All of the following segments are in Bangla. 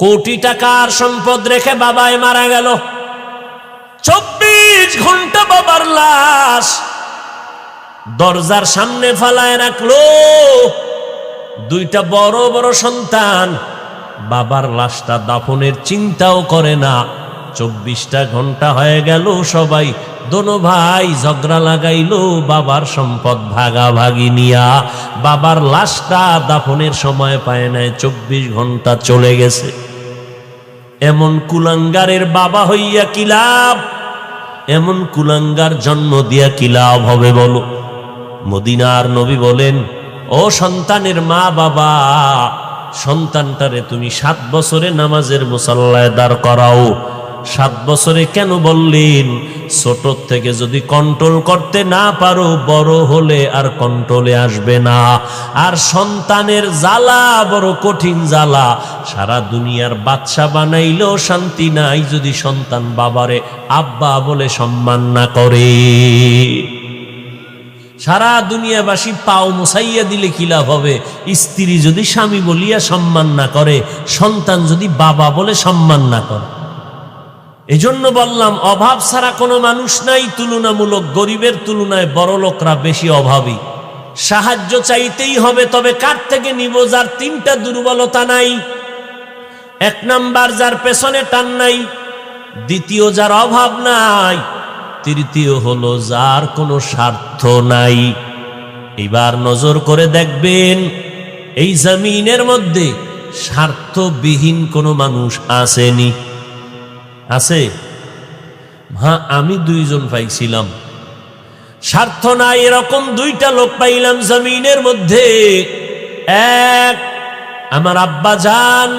কোটি টাকার সম্পদ রেখে বাবায় মারা গেল। 24 ঘন্টা বাবার লাশ দরজার সামনে ফালায় রাখলো। দুইটা বড় বড় সন্তান বাবার লাশটা দাফনের চিন্তাও করে না। 24টা ঘন্টা হয়ে গেল, সবাই দোনো ভাই ঝগড়া লাগাইলো বাবার সম্পদ ভাগাভাগি নিয়া। বাবার লাশটা দাফনের সময় পায় নাই, 24 ঘন্টা চলে গেছে। এমন কুলাঙ্গারের বাবা হইয়া কি লাভ? এমন কুলাঙ্গার জন্ম দিয়া কি লাভ হবে বলো? মদিনার নবী বলেন, ও সন্তানের মা বাবা, সন্তানটারে তুমি 7 বছরে নামাজের মুসাল্লায় দাঁড় করাও। 7 বছরে কেন বললেন? ছোট থেকে যদি কন্ট্রোল করতে না পারো, বড় হলে আর কন্ট্রোলে আসবে না। আর সন্তানের জ্বালা বড় কঠিন জ্বালা। সারা দুনিয়ার বাদশা বানাইলেও শান্তি নাই যদি সন্তান বাবারে আব্বা বলে সম্মান না করে। সারা দুনিয়াবাসী পাও মুসাইয়া দিলে কি লাভ হবে? স্ত্রী যদি স্বামী বলিয়া সম্মান না করে, সন্তান যদি বাবা বলে সম্মান না করে। এজন্য বললাম, অভাব ছাড়া কোনো মানুষ নাই। তুলনামূলক গরিবের তুলনায় বড় লোকরা বেশি অভাবী। সাহায্য চাইতেই হবে, তবে কার থেকে নিব? যার 3টা দুর্বলতা নাই। 1 নাম্বার, যার পেছনে টান নাই। দ্বিতীয়, যার অভাব নাই। তৃতীয় হলো যার কোনো স্বার্থ নাই। এবার নজর করে দেখবেন, এই জমিনের মধ্যে স্বার্থবিহীন কোনো মানুষ আসেনি? আছে? হ্যাঁ, আমি 2 জন পাইছিলাম। স্বার্থ নাই এরকম 2টা লোক পাইলাম জমিনের মধ্যে। এক, আমার আব্বা জান,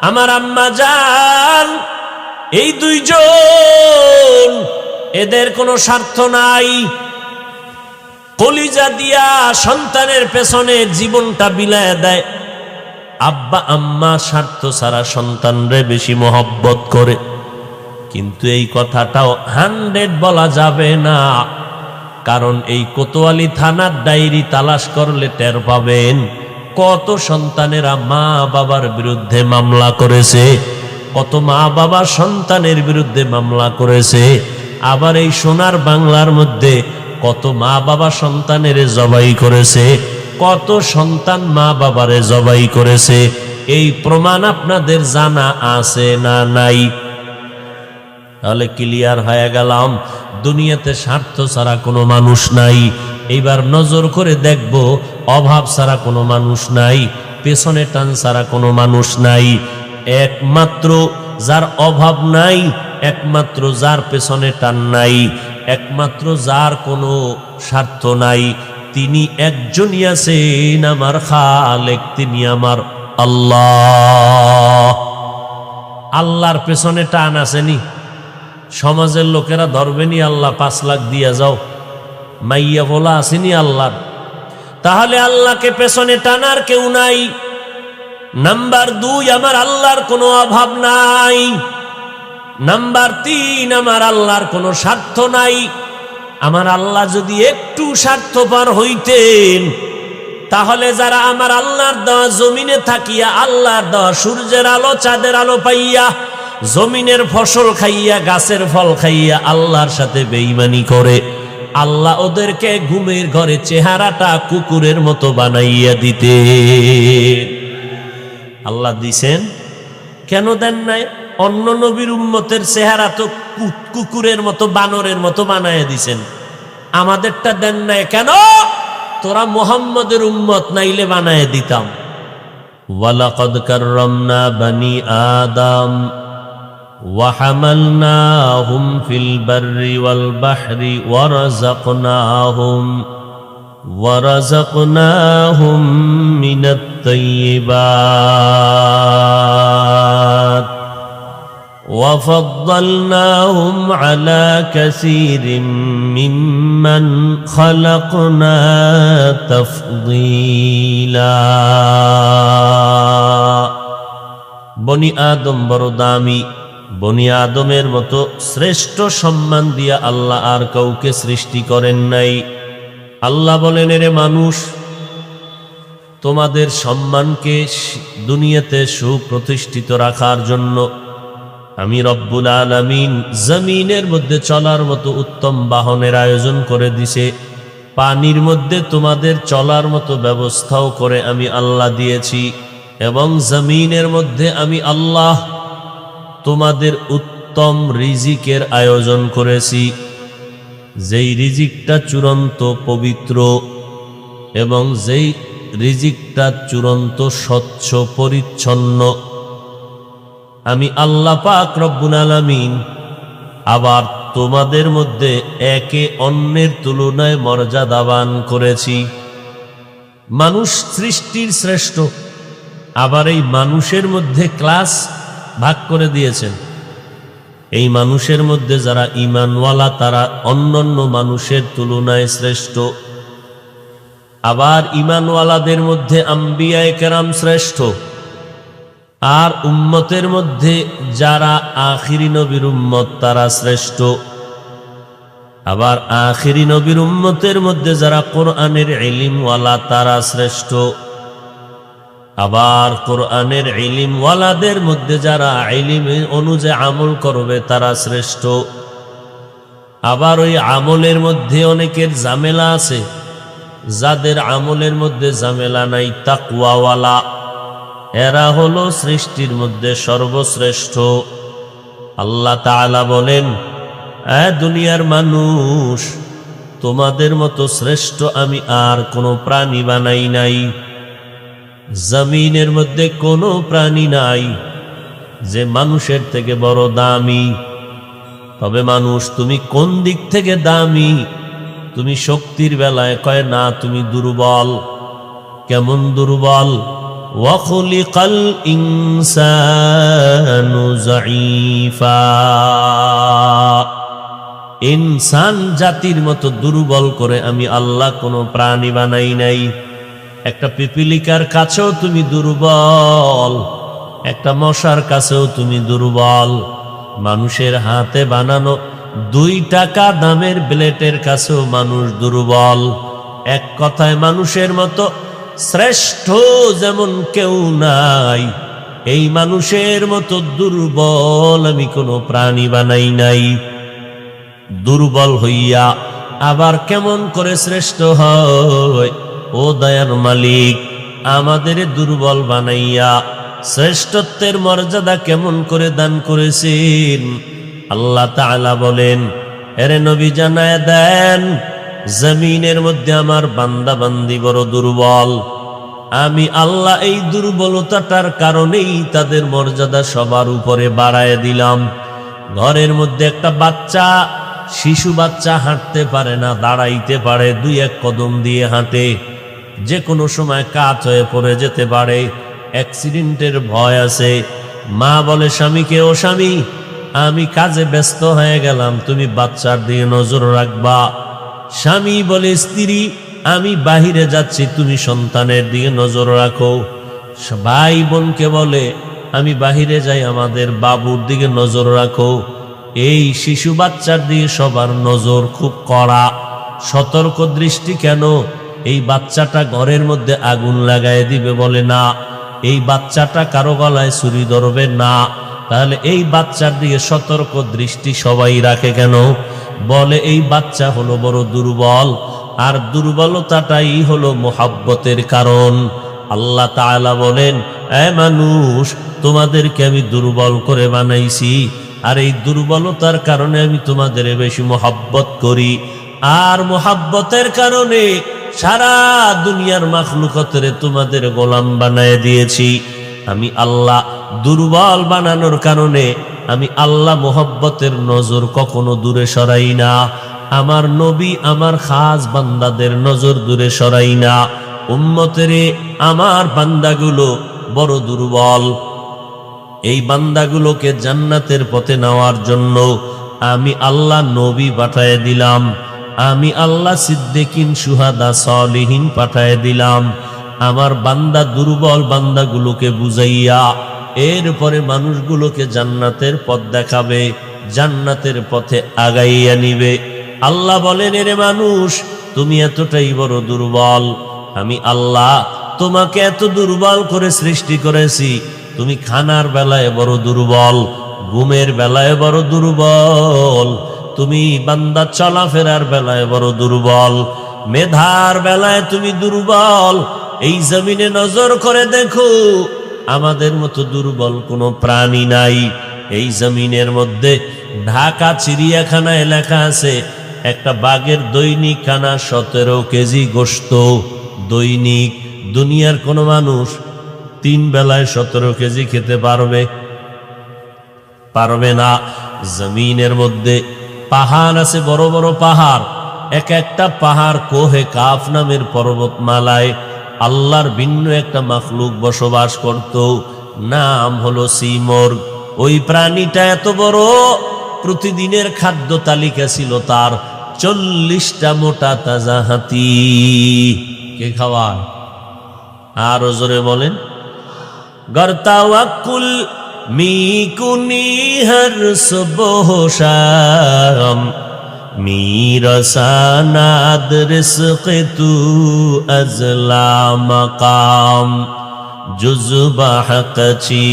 আমার আম্মা জান। এই 2 জন, এদের কোনো স্বার্থ নাই। কলিজা দিয়া সন্তানের পেছনে জীবনটা বিলায় দেয়। আব্বা আম্মা স্বার্থ ছাড়া সন্তানরে বেশি মহব্বত করে। কিন্তু এই কথাটাও 100 বলা যাবে না, কারণ এই কোতোয়ালি থানার ডায়েরি তালাশ করলে টের পাবেন কত সন্তানেরা মা বাবার বিরুদ্ধে মামলা করেছে, কত মা বাবা সন্তানের বিরুদ্ধে মামলা করেছে। আবার এই সোনার বাংলার মধ্যে কত মা বাবা সন্তানের জবাই করেছে, কত সন্তান মা বাবারে জবাই করেছে। এই প্রমাণ আপনাদের জানা আছে না নাই? তাহলে ক্লিয়ার হয়ে গেলাম, দুনিয়াতে স্বার্থ ছাড়া কোনো মানুষ নাই। এইবার নজর করে দেখব, অভাব ছাড়া কোনো মানুষ নাই, পেছনে টান ছাড়া কোনো মানুষ নাই। একমাত্র যার অভাব নাই, একমাত্র যার পেছনে টান নাই, একমাত্র যার কোনো স্বার্থ নাই, তিনি একজনই আছেন, আমার খালেক, তিনি আমার আল্লাহ। আল্লাহর পেছনে টান আসেনি? সমাজের লোকেরা ধরবেনি আল্লাহ 5 লাখ দিয়া যাও, মাইয়া বলা আসেনি আল্লাহর। তাহলে আল্লাহকে পেছনে টানার কেউ নাই। নাম্বার 2, আমার আল্লাহর কোনো অভাব নাই। নাম্বার 3, আমার আল্লাহর কোনো স্বার্থ নাই। আমার আল্লাহ যদি একটু স্বার্থপর হইতেন, তাহলে যারা আমার আল্লাহর দেওয়া জমিনে থাকিয়া, আল্লাহর দেওয়া সূর্যের আলো চাঁদের আলো পাইয়া, জমিনের ফসল খাইয়া, গাছের ফল খাইয়া আল্লাহর সাথে বেঈমানি করে, আল্লাহ ওদেরকে ঘুমের ঘরে চেহারাটা কুকুরের মতো বানাইয়া দিতে। আল্লাহ দিছেন, কেন দেন নাই? অন্য নবীর উম্মতের চেহারা তো কুকুরের মতো, বানরের মতো বানাইয়া দিছেন, আমাদেরটা দেন নাই কেন? তোরা মুহাম্মদের উম্মত নাইলে বানাইয়া দিতাম। ওয়ালাকাদ কাররামনা বানি আদম ওয়া হামালনাহুম ফিল বাররি ওয়াল বাহরি ওয়া রাযাকনাহুম মিনাত তাইয়্যিবাত ওয়া ফাদ্দালনাহুম আলা কাসীরিম মিম্মান খালাকনা তাফদীলা। বনি আদম বড় দামি। বনি আদমের মতো শ্রেষ্ঠ সম্মান দিয়া আল্লাহ আর কাউকে সৃষ্টি করেন নাই। আল্লাহ বলেন, এরে মানুষ, তোমাদের সম্মানকে দুনিয়াতে সুপ্রতিষ্ঠিত রাখার জন্য আমি রব্বুল আলামিন জমিনের মধ্যে চলার মতো উত্তম বাহনের আয়োজন করে দিছে। পানির মধ্যে তোমাদের চলার মতো ব্যবস্থাও করে আমি আল্লাহ দিয়েছি, এবং জমিনের মধ্যে আমি আল্লাহ তোমাদের উত্তম রিজিকের আয়োজন করেছি, যেই রিজিকটা চূড়ান্ত পবিত্র এবং যেই রিজিকটা চূড়ান্ত স্বচ্ছ পরিচ্ছন্ন। আমি আল্লাহ পাক রব্বুল আলামিন আবার তোমাদের মধ্যে একে অন্যের তুলনায় মর্যাদাবান করেছি। মানুষ সৃষ্টির শ্রেষ্ঠ, আবার এই মানুষের মধ্যে ক্লাস ভাগ করে দিয়েছেন। এই মানুষের মধ্যে যারা ঈমানওয়ালা তারা অন্যান্য মানুষের তুলনায় শ্রেষ্ঠ, আবার ঈমানওয়ালাদের মধ্যে আম্বিয়ায়ে কেরাম শ্রেষ্ঠ, আর উম্মতের মধ্যে যারা আখিরি নবীর উম্মত তারা শ্রেষ্ঠ, আবার আখিরি নবীর উম্মতের মধ্যে যারা কোরআনের ইলমওয়ালা তারা শ্রেষ্ঠ, আবার কোরআনের ইলমওয়ালাদের মধ্যে যারা ইলম অনুযায়ী আমল করবে তারা শ্রেষ্ঠ। আবার ওই আমলের মধ্যে অনেকের ঝামেলা আছে, যাদের আমলের মধ্যে ঝামেলা নাই, তাকওয়াওয়ালা, এরা হলো সৃষ্টির মধ্যে সর্বশ্রেষ্ঠ। আল্লাহ তাআলা বলেন, দুনিয়ার মানুষ, তোমাদের মতো শ্রেষ্ঠ আমি আর কোনো প্রাণী বানাই নাই। জমিনের মধ্যে কোনো প্রাণী নাই যে মানুষের থেকে বড় দামি। তবে মানুষ তুমি কোন দিক থেকে দামি? তুমি শক্তির বেলায় কয় না তুমি দুর্বল। কেমন দুর্বল? ওয়াখলিকাল ইনসানু যায়ীফা, ইনসান জাতির মতো দুর্বল করে আমি আল্লাহ কোনো প্রাণী বানাই নাই। একটা পিপিলিকার কাছেও তুমি দুর্বল, একটা মশার কাছেও তুমি দুর্বল। মানুষের হাতে বানানো 2 টাকা দামের ব্লেটের কাছেও মানুষ দুর্বল। এক কথায় মানুষের মতো শ্রেষ্ঠ যেমন কেউ নাই, এই মানুষের মতো দুর্বল আমি কোনো প্রাণী বানাই নাই। দুর্বল হইয়া আবার কেমন করে শ্রেষ্ঠ হয়? ও দয়ার মালিক, আমাদের দুর্বল বানাইয়া শ্রেষ্ঠত্বের মর্যাদা কেমন করে দান করেছেন। আল্লাহ তাআলা বলেন, এরে নবী জানায় দেন, জমিনের মধ্যে আমার বান্দা বান্দি বড় দুর্বল। আমি আল্লাহ এই দুর্বলতাটার কারণেই তাদের মর্যাদা সবার উপরে বাড়ায় দিলাম। ঘরের মধ্যে একটা বাচ্চা, শিশু বাচ্চা হাঁটতে পারে না, দাঁড়াইতে পারে, 2-1 কদম দিয়ে হাঁটে, যে কোনো সময় কাত হয়ে পড়ে যেতে পারে, অ্যাক্সিডেন্টের ভয় আছে। মা বলে স্বামীকে, ও স্বামী আমি কাজে ব্যস্ত হয়ে গেলাম, তুমি বাচ্চার দিকে নজর রাখবা। স্বামী বলে স্ত্রী আমি বাহিরে যাচ্ছি, তুমি সন্তানের দিকে নজর রাখো। ভাই বোনকে বলে আমি বাহিরে যাই, আমাদের বাবুর দিকে নজর রাখো। এই শিশু বাচ্চার দিকে সবার নজর খুব কড়া, সতর্ক দৃষ্টি। কেন? এই বাচ্চাটা ঘরের মধ্যে আগুন লাগায় দিবে বলে না, এই বাচ্চাটা কারো গলায় ছুরি ধরবে না। তাহলে এই বাচ্চার দিকে সতর্ক দৃষ্টি সবাই রাখে কেন? বলে এই বাচ্চা হলো বড় দুর্বল, আর দুর্বলতাটাই হলো মোহাব্বতের কারণ। আল্লাহ তাআলা বলেন, এ মানুষ, তোমাদেরকে আমি দুর্বল করে বানাইছি, আর এই দুর্বলতার কারণে আমি তোমাদের বেশি মোহাব্বত করি। আর মোহাব্বতের কারণে সারা দুনিয়ার মাখলুকতের তোমাদের গোলাম বানায় দিয়েছি। আমি আল্লাহ দুর্বল বানানোর কারণে আমি আল্লাহ মোহাব্বতের নজর কখনো দূরে সরাই না। আমার নবী আমার খাস বান্দাদের নজর দূরে সরাই না। উম্মতেরে আমার বান্দাগুলো বড় দুর্বল, এই বান্দাগুলোকে জান্নাতের পথে নেওয়ার জন্য আমি আল্লাহ নবী পাঠায় দিলাম, আমি আল্লাহ সিদ্দিকিন, শুহাদা, সালিহিন পাঠায় দিলাম। আমার বান্দা দুর্বল বান্দাগুলোকে বুঝাইয়া এরপরে মানুষগুলোকে জান্নাতের পথ দেখাবে, জান্নাতের পথে আগাইয়া নিবে। আল্লাহ বলেন, এরে মানুষ, তুমি এতটাই বড় দুর্বল, আমি আল্লাহ তোমাকে এত দুর্বল করে সৃষ্টি করেছি, তুমি খানার বেলায় বড় দুর্বল, ঘুমের বেলায় বড় দুর্বল, তুমি বান্দা চলাফেরার বেলায় বড় দুর্বল, মেধার বেলায় তুমি দুর্বল। এই জমিনে নজর করে দেখো, আমাদের মতো দুর্বল কোনো প্রাণী নাই। এই জমিনের মধ্যে ঢাকা চিড়িয়াখানায় লেখা আছে একটা বাঘের দৈনিক খানা 17 কেজি গোশত দৈনিক। দুনিয়ার কোনো মানুষ 3 বেলায় 17 কেজি খেতে পারবে না। জমিনের মধ্যে পাহাড় আছে, বড় বড় পাহাড়, এক একটা পাহাড় কোহে কাফ নামের পর্বতমালায় আল্লাহর ভিন্ন একটা মাখলুক বসবাস করত, নাম হলো সিমর্গ। ওই প্রাণীটা এত বড়, প্রতিদিনের খাদ্য তালিকা ছিল তার 40টা মোটা তাজা হাতি। কে খাওয়ায়? আরো জোরে বলেন। গর্তাওয়াকুল মিকুনি হর সুবহ শাম, মিরসানাদ রিজক তু আজলা মাকাম, জুজবা হকচি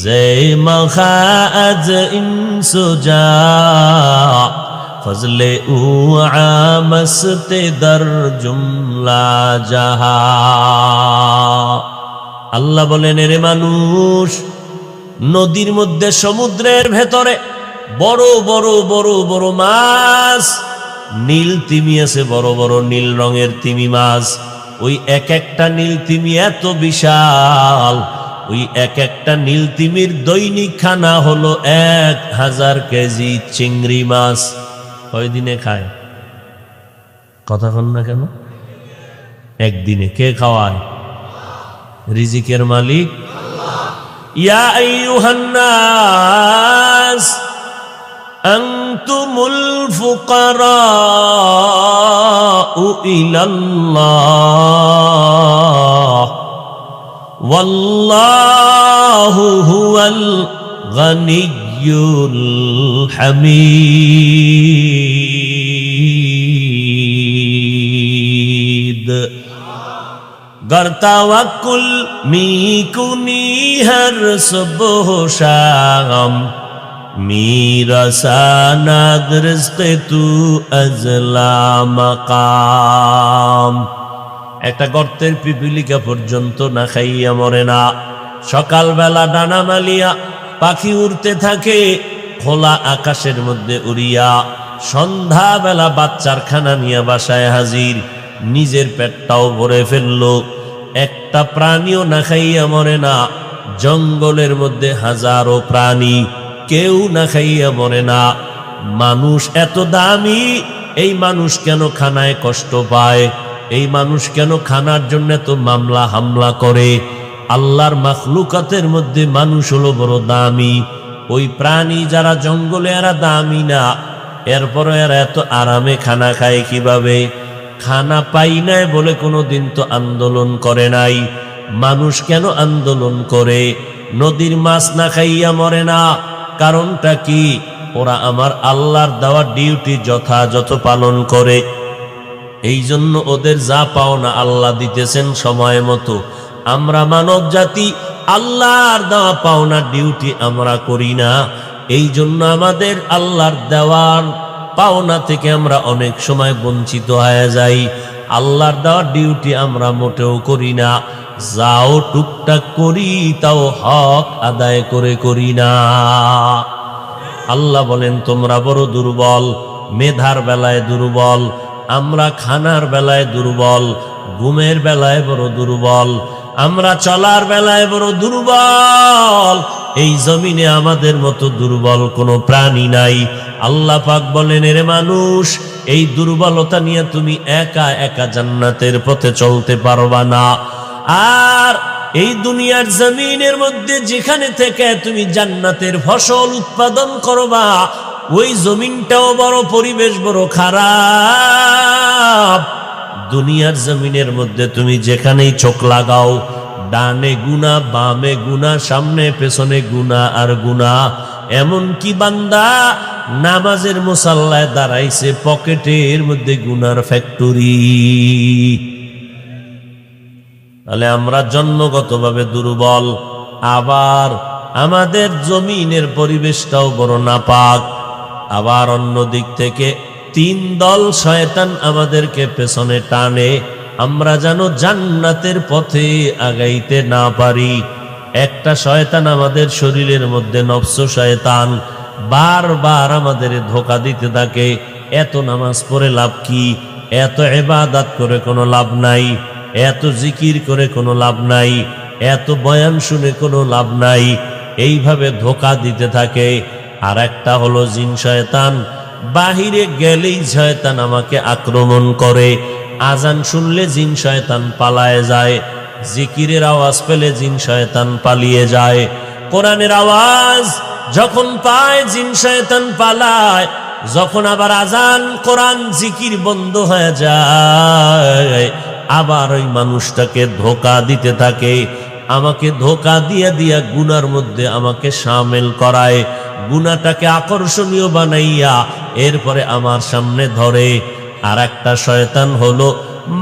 জে মখাজ ইনসুজা, ফজলে উ আমস্তে দর জুমলা জাহা। আল্লাহ বলেন, এরে মানুষ, নদীর মধ্যে সমুদ্রের ভেতরে বড় বড় বড় বড় মাছ, নীল তিমি আছে, বড় বড় নীল রঙের তিমি মাছ। ওই এক একটা নীল তিমি এত বিশাল, ওই এক একটা নীল তিমির দৈনিক খানা হলো 1000 কেজি চিংড়ি মাছ। কয়দিনে খায়? কথা কন না কেন? একদিনে। কে খাওয়ায়? রিজিকের মালিক ইয়া আইয়ুহান নাস আনতুমুল ফুকারাউ ইলাল্লাহ ওয়াল্লাহু হুয়াল গানিয়্যুল হামিদ। গর্তাওয়াকুল মিকুনি হর সুবহ শাম, মিরসানাদ রিজক তু আজলা মাকাম। একটা গর্তের পিপিলিকা পর্যন্ত না খাইয়া মরে না। সকালবেলা ডানা মালিয়া পাখি উড়তে থাকে খোলা আকাশের মধ্যে উড়িয়া, সন্ধ্যাবেলা বাচ্চার খানা নিয়ে বাসায় হাজির, নিজের পেটটাও ভরে ফেলল। একটা প্রাণীও না খাইয়া মরে না। জঙ্গলের মধ্যে হাজারো প্রাণী, কেউ না খাইয়া মরে না। মানুষ এত দামি, এই মানুষ কেন খানায় কষ্ট পায়? এই মানুষ কেন খানার জন্য এত মামলা হামলা করে? আল্লাহর মাখলুকাতের মধ্যে মানুষ হলো বড় দামি। ওই প্রাণী যারা জঙ্গলে, এরা দামি না, এরপরে এরা এত আরামে খানা খায় কিভাবে? খানা পাই নাই বলে কোনোদিন তো আন্দোলন করে নাই। মানুষ কেন আন্দোলন করে? নদীর মাছ না খাইয়া মরে না, কারণটা কি? ওরা আমার আল্লাহর দেওয়া ডিউটি যথাযথ পালন করে। এই জন্য ওদের যা পাওনা আল্লাহ দিতেছেন সময় মতো। আমরা মানব জাতি আল্লাহর দেওয়া পাওনা ডিউটি আমরা করি না। এই জন্য আমাদের আল্লাহর দেওয়ার পাওনা থেকে আমরা অনেক সময় বঞ্চিত হয়ে যাই। আল্লাহর দেওয়া ডিউটি আমরা মোটেও করি না। যাও টুকটাক করি, তাও হক আদায় করে করি না। আল্লাহ বলেন, তোমরা বড় দুর্বল, মেধার বেলায় দুর্বল, আমরা খানার বেলায় দুর্বল, ঘুমের বেলায় বড় দুর্বল, আমরা চলার বেলায় বড় দুর্বল। এই জমিনে আমাদের মতো দুর্বল কোনো প্রাণী নাই। আল্লাহ পাক বলেন, এরে মানুষ, এই দুর্বলতা নিয়ে তুমি একা একা জান্নাতের পথে চলতে পারবা না। আর এই দুনিয়ার জমিনের মধ্যে যেখানে থেকে তুমি জান্নাতের ফসল উৎপাদন করবা, ওই জমিনটাও বড়, পরিবেশ বড় খারাপ। দুনিয়ার জমিনের মধ্যে তুমি যেখানেই চোখ লাগাও, ডানে গুনাহ, বামে গুনাহ, সামনে পেছনে গুনাহ আর গুনাহ। এমন কি বান্দা নামাজের মুসাল্লায় দাঁড়াইছে, পকেটের মধ্যে গুনার ফ্যাক্টরি। তাহলে আমরা জন্মগতভাবে দুর্বল, আবার আমাদের জমিনের পরিবেশটাও বড় নাপাক, আবার অন্য দিক থেকে তিন দল শয়তান আমাদেরকে পেছনে টানে, আমরা যেন জান্নাতের পথে আগাইতে না পারি। একটা শয়তান আমাদের শরীরের মধ্যে, নফস শয়তান, বারবার আমাদের ধোঁকা দিতে থাকে, এত নামাজ পড়ে লাভ কি, এত ইবাদত করে কোনো লাভ নাই, এত জিকির করে কোনো লাভ নাই, এত বয়ান শুনে কোনো লাভ নাই, এইভাবে ধোঁকা দিতে থাকে। আর একটা হলো জিন শয়তান, বাহিরে গেলেই শয়তান আমাকে আক্রমণ করে, আজান শুনলে জিন শয়তান পালায় যায়, জিকিরের আওয়াজ পেলে জিন শয়তান পালিয়ে যায়, কোরআনের আওয়াজ যখন পায় জিন শয়তান পালায়, যখন আবার আজান কোরআন জিকির বন্ধ হয়ে যায়, আবার ওই মানুষটাকে ধোঁকা দিতে থাকে, আমাকে ধোঁকা দিয়া দিয়া গুনার মধ্যে আমাকে শামিল করায়, গুনাহটাকে আকর্ষণীয় বানাইয়া এরপরে আমার সামনে ধরে। আর একটা শয়তান হলো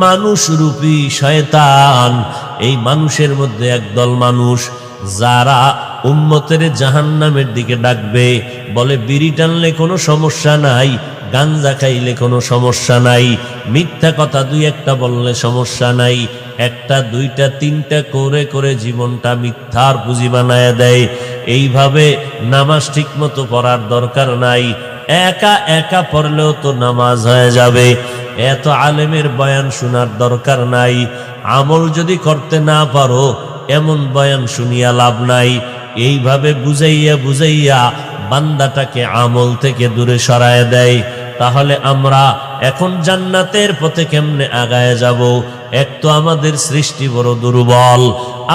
মানুষ রূপী শয়তান। এই মানুষের মধ্যে একদল মানুষ যারা উম্মতের জাহান্নামের দিকে ডাকবে, বলে বিড়ি টানলে কোনো সমস্যা নাই, গাঞ্জা খাইলে কোনো সমস্যা নাই, মিথ্যা কথা দুই একটা বললে সমস্যা নাই, একটা দুইটা তিনটা করে করে জীবনটা মিথ্যার পুঁজি বানায় দেয়। এইভাবে নামাজ ঠিক মতো পড়ার দরকার নাই, একা একা পড়লেও তো নামাজ হয়ে যাবে, এত আলেমের বয়ান শোনার দরকার নাই, আমল যদি করতে না পারো এমন বয়ান শুনিয়া লাভ নাই। এইভাবে বুঝাইয়া বুঝাইয়া বান্দাটাকে আমল থেকে দূরে সরায় দেয়। তাহলে আমরা এখন জান্নাতের পথে কেমনে আগায় যাব? এক তো আমাদের সৃষ্টি বড় দুর্বল,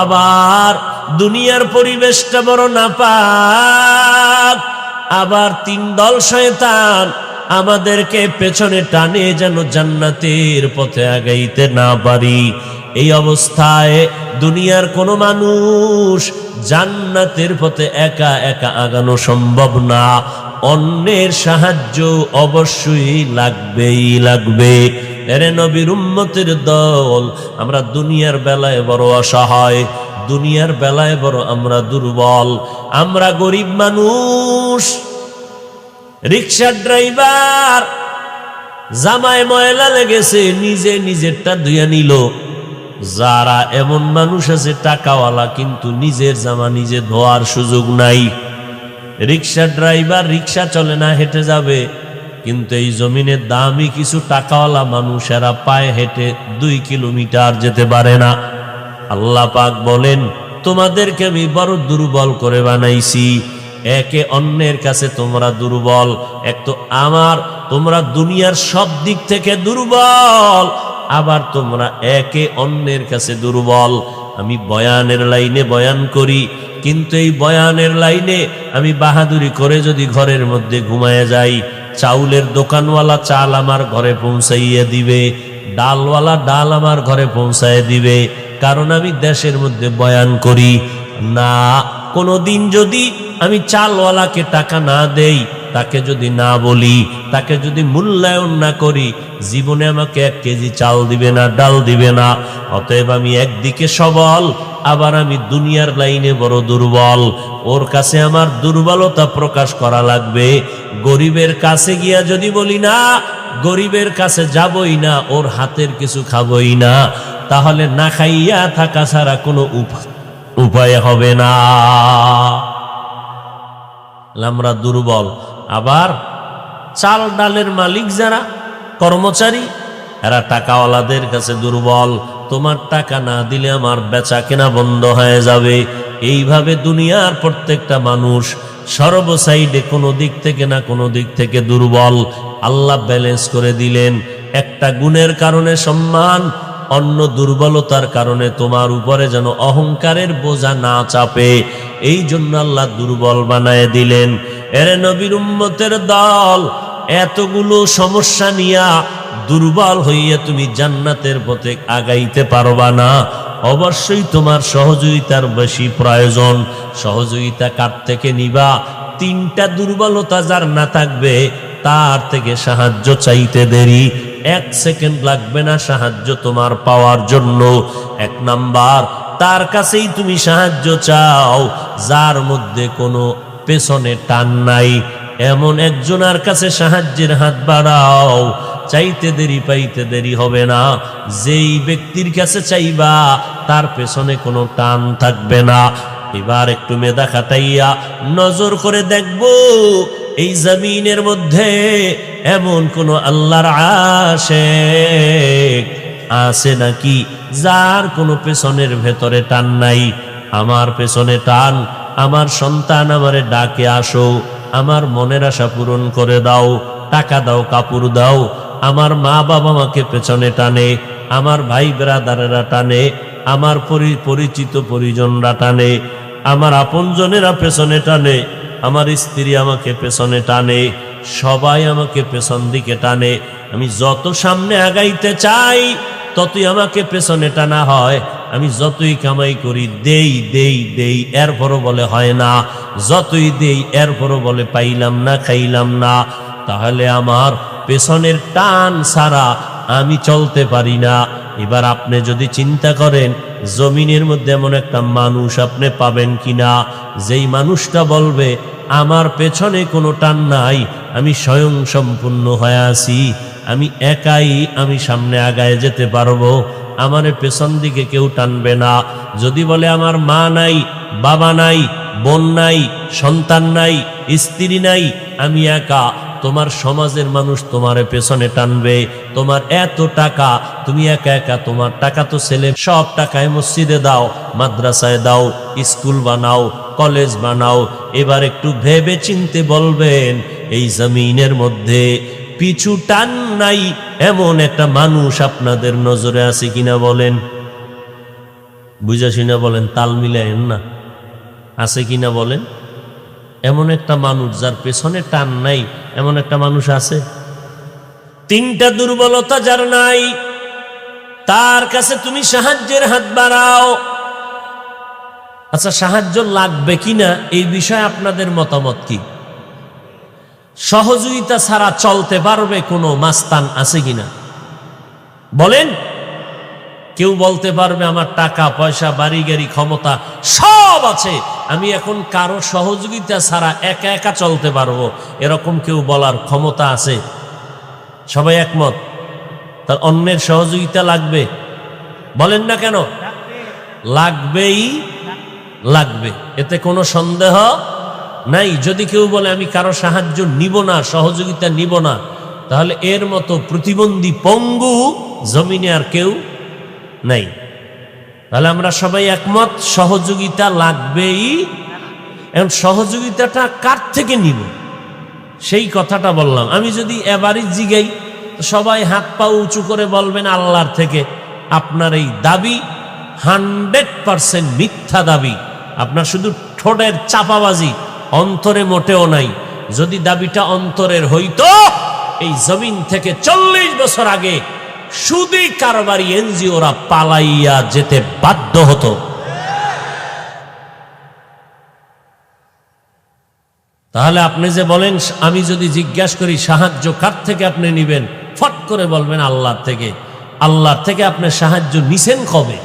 আবার দুনিয়ার পরিবেশটা বড় নাপাক, আবার তিন দল শয়তান আমাদেরকে পেছনে টানে যেন জান্নাতের পথে আগাইতে না পারি। এই অবস্থায় দুনিয়ার কোনো মানুষ জান্নাতের পথে একা একা আগানো সম্ভব না, অন্যের সাহায্য অবশ্যই লাগবেই লাগবে। এরে নবীর উম্মতের দল, আমরা দুনিয়ার বেলায় বড় অসহায়, দুনিয়ার বেলায় বড় আমরা দুর্বল, আমরা গরিব মানুষ, রিক্সা ড্রাইভার জামায় ময়লা লেগেছে নিজে নিজেরটা ধুইয়া নিল। যারা এমন মানুষ আছে টাকাওয়ালা কিন্তু নিজের জামা নিজে ধোয়ার সুযোগ নাই। রিক্সা ড্রাইভার রিক্সা চলে না, হেঁটে যাবে, কিন্তু এই জমিনের দামি কিছু টাকাওয়ালা মানুষেরা পায়ে হেঁটে 2 কিলোমিটার যেতে পারে না। আল্লাহ পাক বলেন, তোমাদেরকে আমি বড় দুর্বল করে বানাইছি, একে অন্যের কাছে তোমরা দুর্বল। এক তো তোমরা দুনিয়ার সব দিক থেকে দুর্বল, আবার তোমরা একে অন্যের কাছে দুর্বল। আমি বয়ানের লাইনে বয়ান করি, কিন্তু এই বয়ানের লাইনে আমি বাহাদুরি করে যদি ঘরের মধ্যে ঘুমায় যাই, চাউলের দোকানওয়ালা চাল আমার ঘরে পৌঁছাইয়া দিবে, ডালওয়ালা ডাল আমার ঘরে পৌঁছায় দিবে, কারণ আমি দেশের মধ্যে বয়ান করি না। কোনোদিন যদি আমি চালওয়ালাকে টাকা না দেই, তাকে যদি না বলি, তাকে যদি মূল্যায়ন না করি, জীবনে আমাকে 1 কেজি চাল দিবে না, ডাল দিবে না। অতএব আমি একদিকে সবল, আবার আমি দুনিয়ার লাইনে বড় দুর্বল। ওর কাছে আমার দুর্বলতা প্রকাশ করা লাগবে। গরিবের কাছে গিয়া যদি বলি না, গরিবের কাছে যাবই না, ওর হাতের কিছু খাবই না, তাহলে না খাইয়া থাকা ছাড়া কোনো উপায় হবে না। আমরা দুর্বল। আবার চাল ডালের মালিক যারা কর্মচারী, এরা টাকাওয়ালাদের কাছে দুর্বল, তোমার টাকা না দিলে আমার বেচা কেনা বন্ধ হয়ে যাবে। এইভাবে দুনিয়ার প্রত্যেকটা মানুষ সর্ব সাইডে কোনো দিক থেকে না কোনো দিক থেকে দুর্বল। আল্লাহ ব্যালেন্স করে দিলেন, একটা গুণের কারণে সম্মান, অন্য দুর্বলতার কারণে তোমার উপরে যেন অহংকারের বোঝা না চাপে, এই জন্য আল্লাহ দুর্বল বানায় দিলেন। এরে নবীর উম্মতের দল, এতগুলো সমস্যা নিয়া দুর্বল হইয়া তুমি জান্নাতের পথে আগাইতে পারবা না। অবশ্যই তোমার সহযোগিতার বেশি প্রয়োজন। সহযোগিতা কার থেকে নিবা? 3টা দুর্বলতা যার না থাকবে তার থেকে সাহায্য চাইতে দেরি, এক সেকেন্ড লাগবে না সাহায্য তোমার পাওয়ার জন্য। এক নাম্বার, তার কাছেই তুমি সাহায্য চাও যার মধ্যে কোনো পেছনে টান নাই। এমন একজনের কাছে সাহায্যের হাত বাড়াও, চাইতে দেরি পাইতে দেরি হবে না। যেই ব্যক্তির কাছে চাইবা তার পেছনে কোনো টান থাকবে না। এবার একটু মেধা খাটাইয়া নজর করে দেখব এই জমিনের মধ্যে এমন কোন আল্লাহর আশিক আছে নাকি যার কোনো পেছনের ভেতরে টান নাই। আমার পেছনে টান, আমার সন্তান আমারে ডাকে আসো, আমার মনের আশা পূরণ করে দাও, টাকা দাও, কাপড় দাও। আমার মা বাবা আমাকে পেছনে টানে, আমার ভাই ব্রাদারেরা টানে, আমার পরিচিত পরিজনরা টানে, আমার আপনজনেরা পেছনে টানে, আমার স্ত্রী আমাকে পেছনে টানে, সবাই আমাকে পেছন দিকে টানে। আমি যত সামনে আগাইতে চাই ততই আমাকে পেছনে টানা হয়। আমি যতই কামাই করি দেই দেই দেই, এরপরও বলে হয় না। যতই দেই এরপরও বলে পাইলাম না, খাইলাম না। তাহলে আমার পেছনের টান ছাড়া আমি চলতে পারি না। এবার আপনি যদি চিন্তা করেন জমিনের মধ্যে এমন একটা মানুষ আপনি পাবেন কিনা যেই মানুষটা বলবে আমার পেছনে কোনো টান নাই, আমি স্বয়ং সম্পূর্ণ হয়ে আছি, আমি একাই আমি সামনে আগায় যেতে পারবো, আমার পেছন দিকে কেউ টানবে না। যদি বলে আমার মা নাই, বাবা নাই, বোন নাই, সন্তান নাই, স্ত্রী নাই, আমি একা, তোমার সমাজের মানুষ তোমার পেছনে টানবে। তোমার এত টাকা, তুমি একা একা, তোমার টাকা তো ছেলে সব টাকায় মসজিদে দাও, মাদ্রাসায় দাও, স্কুল বানাও, কলেজ বানাও। এবার একটু ভেবে চিনতে বলবেন এই জমিনের মধ্যে পিছু টান নাই এমন একটা মানুষ আপনাদের নজরে আছে কিনা বলেন। বুঝাছি না বলেন, তাল মিলায়েন না, আছে কিনা বলেন। এমন একটা মানুষ যার পেছনে টান নাই, এমন একটা মানুষ আছে। তিনটা দুর্বলতা যার নাই তার কাছে তুমি সাহায্যের হাত বাড়াও। আচ্ছা, সাহায্য লাগবে কিনা এই বিষয়ে আপনাদের মতামত কি? সহযোগিতা ছাড়া চলতে পারবে কোনো মাস্তান আছে কিনা বলেন। কেউ বলতে পারবে আমার টাকা পয়সা, বাড়ি গাড়ি, ক্ষমতা সব আছে, আমি এখন কারো সহযোগিতা ছাড়া একা একা চলতে পারবো, এরকম কেউ বলার ক্ষমতা আছে? সবাই একমত। তার অন্যের সহযোগিতা লাগবে, বলেন না কেন? লাগবেই লাগবে, এতে কোনো সন্দেহ নাই। যদি কেউ বলে আমি কারো সাহায্য নিব না, সহযোগিতা নিব না, তাহলে এর মতো প্রতিবন্ধী পঙ্গু জমিনে আর কেউ নাই। তাহলে আমরা সবাই একমত সহযোগিতা লাগবেই। এখন সহযোগিতাটা কার থেকে নিব সেই কথাটা বললাম। আমি যদি এবারই জিগাই সবাই হাত পা উঁচু করে বলবেন আল্লাহর থেকে। আপনার এই দাবি 100% মিথ্যা দাবি, আপনার শুধু ঠোঁটের চাপাবাজি, অন্তরে মোটেও নাই। যদি দাবিটা অন্তরের হইতো এই জমিন থেকে 40 বছর আগে সুদী কারবারি এনজিওরা পালাইয়া যেতে বাধ্য হতো। তাহলে আপনি যে বলেন, আমি যদি জিজ্ঞাসা করি সাহায্য কার থেকে আপনি নিবেন, ফট করে বলবেন আল্লাহর থেকে। আল্লাহর থেকে আপনি সাহায্য নিছেন কবে?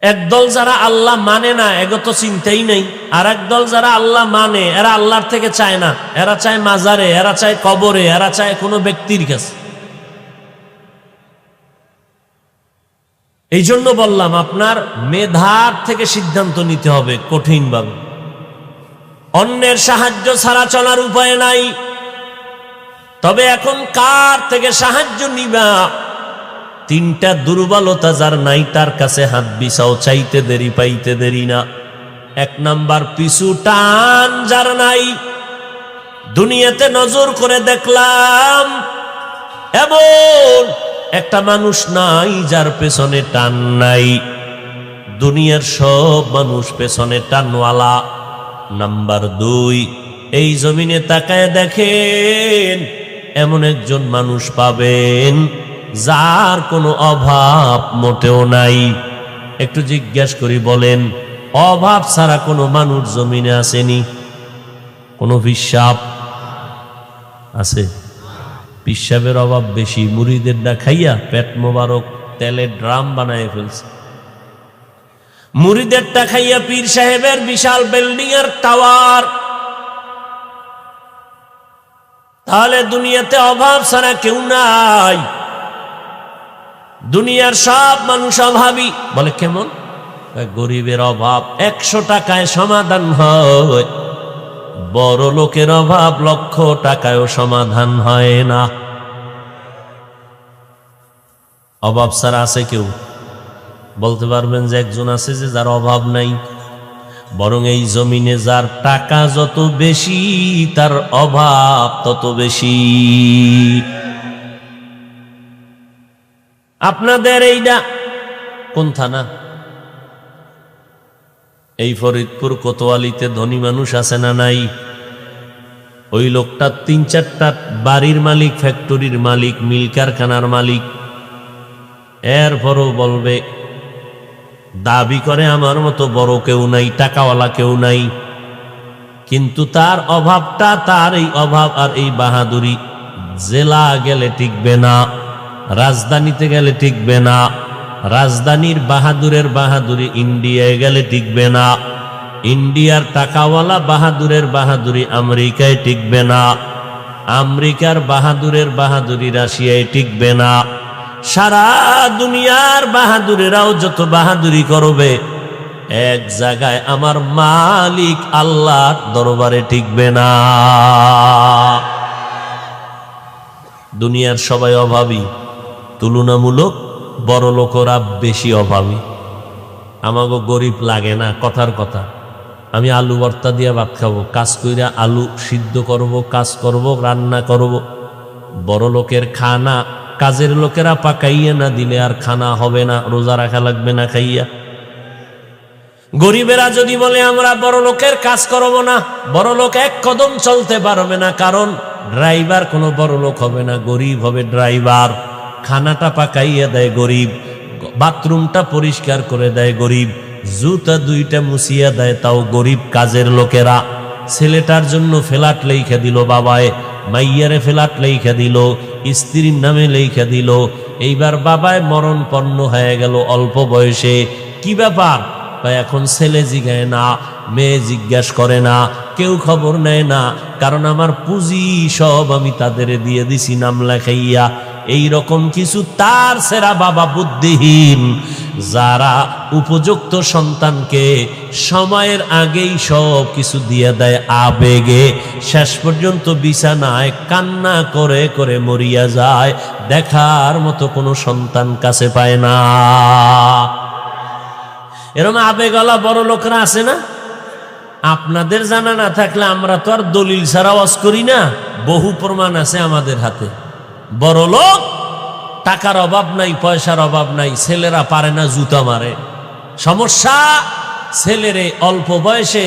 একদল যারা আল্লাহ মানে না এগত চিন্তাই নেই, আর একদল যারা আল্লাহ মানে এরা আল্লাহর থেকে চায় না, এরা চায় মাজারে, এরা চায় কবরে, এরা চায় কোনো ব্যক্তির কাছে। এই জন্য বললাম আপনার মেধার থেকে সিদ্ধান্ত নিতে হবে কঠিনভাবে। অন্যের সাহায্য ছাড়া চলার উপায় নাই। তবে এখন কার থেকে সাহায্য নিবা? তিনটা দুর্বলতা যার নাই তার কাছে হাত বিছাও, চাইতে দেরি পাইতে দেরি না। এক নাম্বার, পিছু টান যার নাই। দুনিয়াতে নজর করে দেখলাম এমন একটা মানুষ নাই যার পেছনে টান নাই। দুনিয়ার সব মানুষ পেছনে টানওয়ালা। নাম্বার 2, এই জমিনে তাকায় দেখেন এমন একজন মানুষ পাবেন যার কোনো অভাব মোটেও নাই। একটু জিজ্ঞাসা করি, বলেন অভাব ছাড়া কোনো মানুষ জমিনে আসেনি? কোনো হিসাব আছে? পিসাবের অভাব বেশি, মুরিদেরটা খাইয়া পেট মোবারক তেলের ড্রাম বানায় ফেলছে। মুরিদেরটা খাইয়া পীর সাহেবের বিশাল বিল্ডিং এর টাওয়ার। তাহলে দুনিয়াতে অভাব ছাড়া কেউ নাই। দুনিয়ার সব মানুষ অভাবী। বলে কেমন? গরিবের অভাব 100 টাকায় সমাধান হয়, বড় লোকের অভাব লক্ষ টাকায়ও সমাধান হয় না। অভাব ছাড়া আছে কেউ? বলতে পারবেন যে একজন আছে যে যার অভাব নাই? বরং এই জমিনে যার টাকা যত বেশি তার অভাব তত বেশি। আপনাদের এইটা কোন থানা? এই ফরিদপুর কোতোয়ালিতে ধনী মানুষ আছে না নাই? ওই লোকটা 3-4টা বাড়ির মালিক, ফ্যাক্টরির মালিক, মিল কারখানার মালিক। এরপরও বলবে, দাবি করে আমার মতো বড় কেউ নাই, টাকাওয়ালা কেউ নাই। কিন্তু তার অভাবটা, তার এই অভাব আর এই বাহাদুরি জেলা গেলে টিকবে না, রাজধানীতে গেলে টিকবে না। রাজধানীর বাহাদুরের বাহাদুরি ইন্ডিয়ায় গেলে টিকবে না। ইন্ডিয়ার টাকাওয়ালা বাহাদুরের বাহাদুরি আমেরিকায় টিকবে না। আমেরিকার বাহাদুরের বাহাদুরি রাশিয়ায় টিকবে না। সারা দুনিয়ার বাহাদুরেরাও যত বাহাদুরি করবে, এক জায়গায় আমার মালিক আল্লাহর দরবারে টিকবে না। দুনিয়ার সবাই অভাবী, তুলনামূলক বড় লোকেরা বেশি অভাবী। আমাকে গরিব লাগে না, কথার কথা। আমি আলু ভর্তা দিয়া ভাত খাবো, কাজ কইরা আলু সিদ্ধ করব, কাজ করব, রান্না করব। বড় লোকের খানা কাজের লোকেরা পাকাইয়া না দিলে আর খানা হবে না, রোজা রাখা লাগবে না খাইয়া। গরিবেরা যদি বলে আমরা বড় লোকের কাজ করব না, বড় লোক এক কদম চলতে পারবে না। কারণ ড্রাইভার কোনো বড় লোক হবে না, গরিব হবে ড্রাইভার। খানাটা পাকাইয়া দেয় গরিব, বাথরুমটা পরিষ্কার করে দেয় গরিব, জুতা 2টা মুছিয়া দেয় তাও গরিব কাজের লোকেরা। ছেলেটার জন্য ফ্ল্যাট লেখা দিল বাবায়, মাইয়ারে ফ্ল্যাট লেখা দিল, স্ত্রীর নামে লেখা দিল। এইবার বাবায় মরণপন্ন হয়ে গেল অল্প বয়সে। কি ব্যাপার? এখন ছেলে জিগায় না, মেয়ে জিজ্ঞাসা করে না, কেউ খবর নেয় না। কারণ আমার পুঁজি সব আমি তাদের দিয়ে দিছি নাম লেখাইয়া। এই রকম কিছু তার সেরা বাবা বুদ্ধিহীন, যারা উপযুক্ত সন্তানকে সময়ের আগেই সব কিছু দিয়ে দেয় আবেগে, শেষ পর্যন্ত বিছানায় কান্না করে করে মরিয়া যায়, দেখার মতো কোনো সন্তান কাছে পায় না। এরকম আবেগওয়ালা বড় লোকরা আছে না? আপনাদের জানা না থাকলে আমরা তো আর দলিল ছাড়া ওয়াজ করি না, বহু প্রমাণ আছে আমাদের হাতে। বড় লোক, টাকার অভাব নাই, পয়সার অভাব নাই, ছেলেরা পারে না জুতা মারে। সমস্যা, ছেলেরে অল্প বয়সে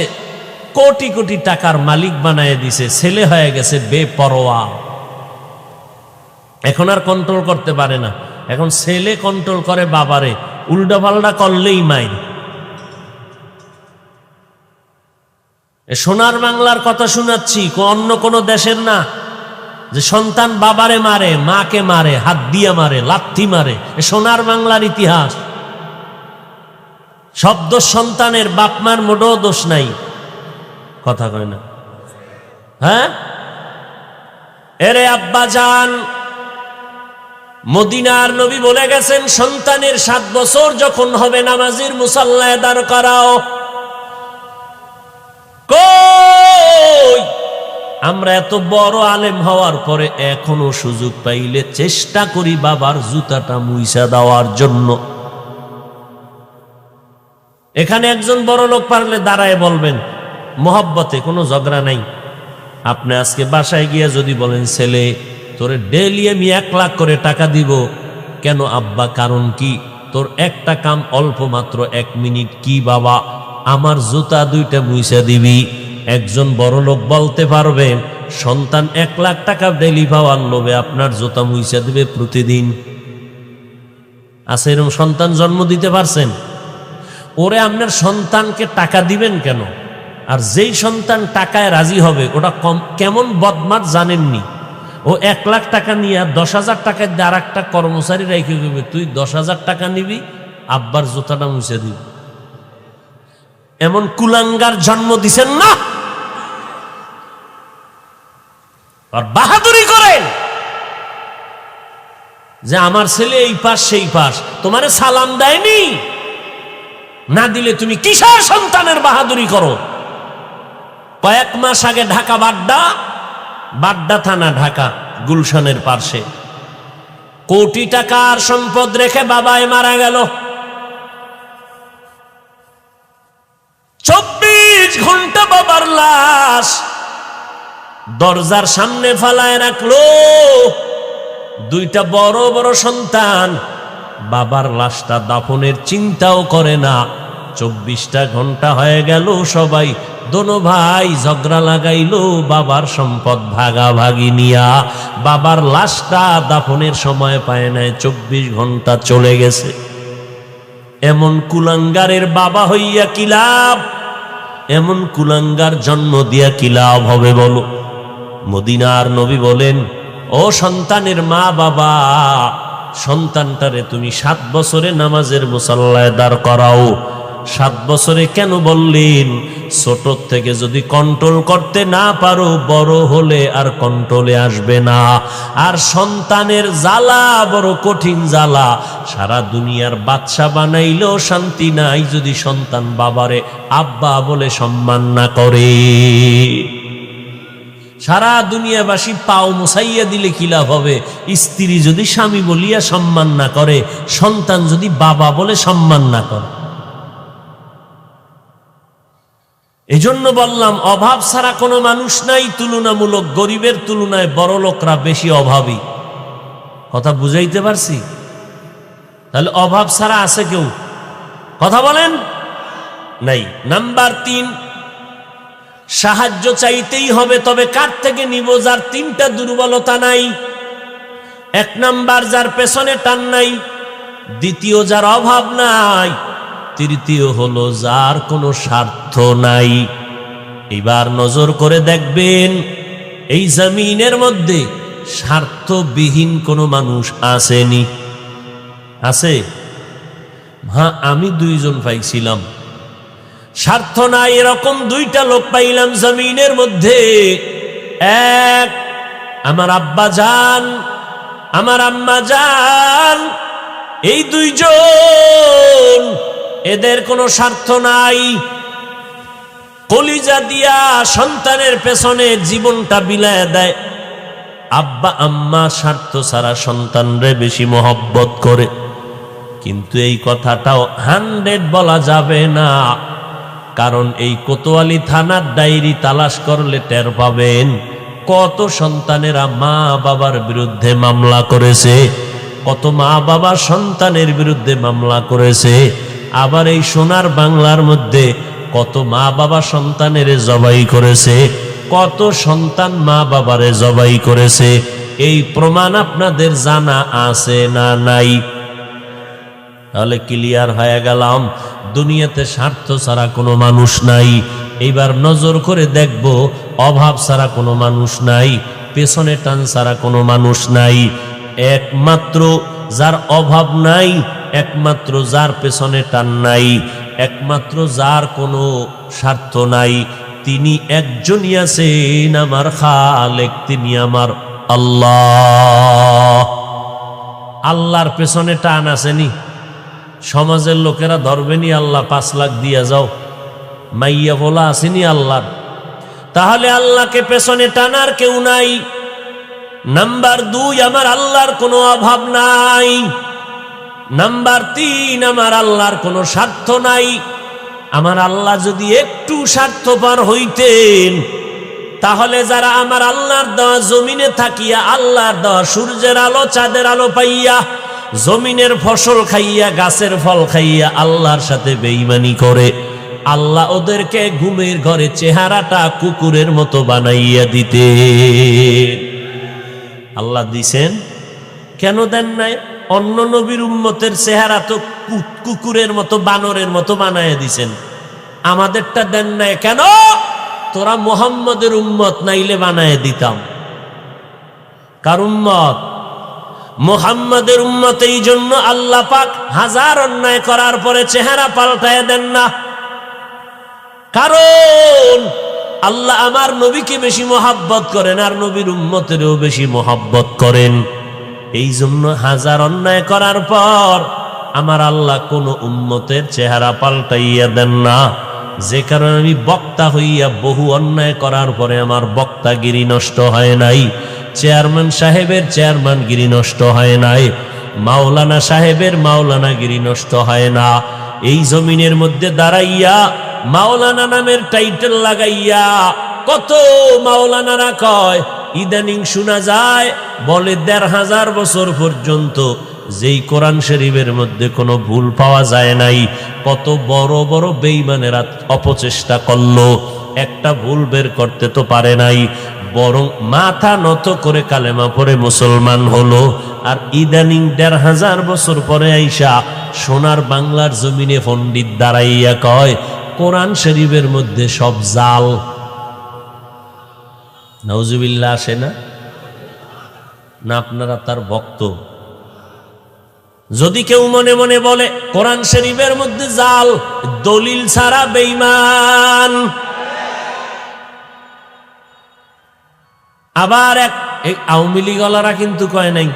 কোটি কোটি টাকার মালিক বানায় দিছে, ছেলে হয়ে গেছে বেপরোয়া। এখন আর কন্ট্রোল করতে পারে না। এখন ছেলে কন্ট্রোল করে বাবারে, উল্টা পাল্টা করলেই মাইর। সোনার বাংলার কথা শোনাচ্ছি, অন্য কোন দেশের না, যে সন্তান বাবারে মারে, মাকে মারে, হাত দিয়ে মারে, লাথি মারে। সোনার বাংলার ইতিহাস। শব্দ সন্তানের, বাপ মার মোটেও দোষ নাই। কথা কয় না? হ্যাঁ, এরে আব্বা জান, মদিনার নবী বলে গেছেন, সন্তানের 7 বছর যখন হবে নামাজের মুসাল্লায় দাঁড় করাও। কই আমরা এত বড় আলেম হওয়ার পরে এখনো সুযোগ পাইলে চেষ্টা করি বাবার জুতাটা মুইসা দেওয়ার জন্য। এখানে একজন বড় লোক পারলে দাঁড়ায় বলবেন, মোহাব্বতে কোনো ঝগড়া নাই। আপনি আজকে বাসায় গিয়ে যদি বলেন, ছেলে তোরে ডেইলি আমি 1 লাখ করে টাকা দিব। কেন আব্বা? কারণ কি? তোর একটা কাম অল্প মাত্র 1 মিনিট। কি বাবা? আমার জুতা 2টা মুইসা দিবি। একজন বড় লোক বলতে পারবেন, সন্তান 1 লাখ টাকা ডেইলি পাওয়ার লোভে আপনার জুতা মুইসা দিবে প্রতিদিন? আছে এরকম সন্তান জন্ম দিতে পারছেন? ওরে আপনার সন্তানকে টাকা দিবেন কেন? আর যেই সন্তান টাকায় রাজি হবে ওটা কেমন বদমাশ জানেননি? ও 1 লাখ টাকা নিয়ে 10,000 টাকায় আর একটা কর্মচারী রেখে দেবে, তুই 10,000 টাকা নিবি, আব্বার জুতাটা মুছে দিবি। এমন কুলাঙ্গার জন্ম দিছেন না, আর বাহাদুরি করেন যে আমার ছেলে এই পাশ সেই পাশ, তোমারে সালাম দেয়নি, না দিলে তুমি কিসের সন্তানের বাহাদুরি করো। কয়েক মাস আগে ঢাকা বাড্ডা থানা, ঢাকা গুলশানের পাশে, কোটি টাকার সম্পদ রেখে বাবায় মারা গেল। 24 ঘন্টা বাবার লাশ দরজার সামনে ফালায় রাখলো। 2টা বড় বড় সন্তান বাবার লাশটা দাফনের চিন্তাও করে না। 24টা ঘন্টা হয়ে গেল, সবাই দোনো ভাই ঝগড়া লাগাইলো বাবার সম্পদ ভাগাভাগি নিয়া। বাবার লাশটা দাফনের সময় পায় নাই, 24 ঘন্টা চলে গেছে। এমন কুলাঙ্গারের বাবা হইয়া কি লাভ? এমন কুলাঙ্গার জন্ম দিয়া কি লাভ হবে বলো? মদিনার নবী বলেন, ও সন্তানের মা বাবা, সন্তানটারে তুমি 7 বছরে নামাজের মুসাল্লায় দাঁড় করাও। 7 বছরে কেন বললেন? ছোট থেকে যদি কন্ট্রোল করতে না পারো, বড় হলে আর কন্ট্রোলে আসবে না। আর সন্তানের জ্বালা বড় কঠিন জ্বালা। সারা দুনিয়ার বাদশা বানাইলেও শান্তি নাই যদি সন্তান বাবারে আব্বা বলে সম্মান না করে। সারা দুনিয়াবাসী পাও মুসাইয়া দিলে কি লাভ হবে? স্ত্রী যদি স্বামী বলিয়া সম্মান না করে, সন্তান যদি বাবা বলে সম্মান না করে। এজন্য বললাম, অভাব ছাড়া কোনো মানুষ নাই। তুলনামূলক গরিবের তুলনায় বড় লোকরা বেশি অভাবী। কথা বুঝাইতে পারছি? তাহলে অভাব ছাড়া আছে কেউ? কথা বলেন, নাই। নাম্বার 3, সাহায্য চাইতেই হবে, তবে কার থেকে নিব? যার 3টা দুর্বলতা নাই। 1 নাম্বার যার পেছনে টান নাই, 2য় যার অভাব নাই, 3য় হলো যার কোনো স্বার্থ নাই। এবার নজর করে দেখবেন, এই জমিনের মধ্যে স্বার্থবিহীন কোনো মানুষ আসেনি? আছে? হ্যাঁ, আমি 2 জন পাইছিলাম। স্বার্থ নাই এরকম 2টা লোক পাইলাম জমিনের মধ্যে। এক, আমার আব্বা জান, আমার আম্মা জান। এই 2 জন, এদের কোনো স্বার্থ নাই। কলিজা দিয়া সন্তানের পেছনে জীবনটা বিলায় দেয়। আব্বা আম্মা স্বার্থ ছাড়া সন্তানরে বেশি মহব্বত করে। কিন্তু এই কথাটাও 100 বলা যাবে না, কারণ এই কোতোয়ালি থানার ডায়েরি তালাশ করলে টের পাবেন কত সন্তানেরা মা বাবার বিরুদ্ধে মামলা করেছে, কত মা বাবা সন্তানের বিরুদ্ধে মামলা করেছে। আবার এই সোনার বাংলার মধ্যে কত মা বাবা সন্তানের জবাই করেছে, কত সন্তান মা বাবারে জবাই করেছে। এই প্রমাণ আপনাদের জানা আছে না নাই? তাহলে ক্লিয়ার হয়ে গেলাম, দুনিয়াতে স্বার্থ ছাড়া কোনো মানুষ নাই। এইবার নজর করে দেখব, অভাব ছাড়া কোনো মানুষ নাই, পেছনে টান ছাড়া কোনো মানুষ নাই। একমাত্র যার অভাব নাই, একমাত্র যার পেছনে টান নাই, একমাত্র যার কোনো স্বার্থ নাই, তিনি একজনই আছেন, আমার খালেক, তিনি আমার আল্লাহ। আল্লাহর পেছনে টান আসেনি? সমাজের লোকেরা ধরবেনি, আল্লাহ 5 লাখ দিয়া যাও, মাইয়া বলা আসেনি আল্লাহর। তাহলে আল্লাহকে পেছনে টানার কেউ নাই। নাম্বার 2, আমার আল্লাহর কোনো অভাব নাই। নাম্বার 3, আমার আল্লাহর কোনো স্বার্থ নাই। আমার আল্লাহ যদি একটু স্বার্থপর হইতেন, তাহলে যারা আমার আল্লাহর দেওয়া জমিনে থাকিয়া, আল্লাহর দেওয়া সূর্যের আলো চাঁদের আলো পাইয়া, জমিনের ফসল খাইয়া, গাছের ফল খাইয়া আল্লাহর সাথে বেঈমানি করে, আল্লাহ ওদেরকে ঘুমের ঘরে চেহারাটা কুকুরের মতো বানাইয়া দিতে। আল্লাহ দিছেন, কেন দেন নাই? অন্য নবীর উম্মতের চেহারা তো কুকুরের মতো, বানরের মতো বানাইয়া দিছেন, আমাদেরটা দেন নাই কেন? তোরা মুহাম্মদের উম্মত নাইলে বানাইয়া দিতাম। কার উম্মত? মুহাম্মাদের উম্মত। এই জন্য আল্লাহ পাক হাজার অন্যায় করার পরে চেহারা পাল্টায় দেন না, কারণ আল্লাহ আমার নবীকে বেশি মহাব্বত করেন আর নবীর উম্মতেরও বেশি মহাব্বত করেন। এই জন্য হাজার অন্যায় করার পর আমার আল্লাহ কোন উম্মতের চেহারা পাল্টাইয়া দেন না। যে কারণে আমি বক্তা হইয়া বহু অন্যায় করার পরে আমার বক্তাগিরি নষ্ট হয় নাই, চেয়ারম্যান সাহেবের চেয়ারম্যানগিরি নষ্ট হয় নাই, মাওলানা সাহেবের মাওলানাগিরি নষ্ট হয় না। এই জমিনের মধ্যে দাঁড়াইয়া মাওলানা নামের টাইটেল লাগাইয়া কত মাওলানারা কয়, ইদানিং শোনা যায় বলে ১৫০০ বছর পর্যন্ত যেই কোরআন শরীফের মধ্যে কোনো ভুল পাওয়া যায় নাই, কত বড় বড় বেঈমানেরা অপচেষ্টা করলো, একটা ভুল বের করতে তো পারে নাই, বরং মাথা নত করে কালেমা পড়ে মুসলমান হলো। আর ইদানিং ১৫০০ বছর পরে আইসা সোনার বাংলার জমিনে পণ্ডিত দাঁড়াইয়া কয় কোরআন শরীফের মধ্যে সব জাল। নাউজুবিল্লাহ আসে না? না আপনারা তার ভক্ত? যদি কেউ মনে মনে বলে কোরআন শরীফের মধ্যে জাল, দলিল ছাড়া বেঈমান। আবার এক আওয়ামী লীগওয়ালারা কিন্তু কয় নাই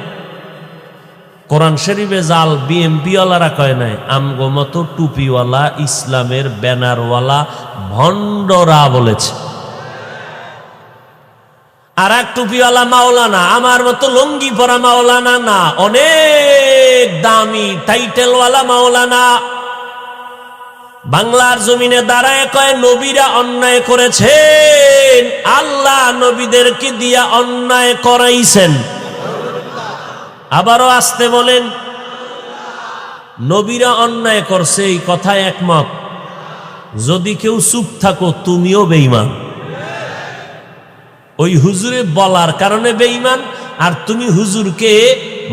কোরআন শরীফে জাল, বিএমপি ওয়ালারা কয় নাই, আমগো মতো টুপিওয়ালা ইসলামের ব্যানারওয়ালা ভণ্ডরা বলেছে। আর এক টুপিওয়ালা মাওলানা, আমার মতো লুঙ্গি পরা মাওলানা না, অনেক দামি টাইটেলওয়ালা মাওলানা, বাংলার জমিনে দাঁড়ায় কয় নবীরা অন্যায় করেছেন, আল্লাহ নবীদেরকে দিয়া অন্যায় করাইছেন। আবারও আসতে বলেন, নবীরা অন্যায় করছে এই কথায় একমত। যদি কেউ চুপ থাকো তুমিও বেঈমান। ওই হুজুরে বলার কারণে বেঈমান, আর তুমি হুজুরকে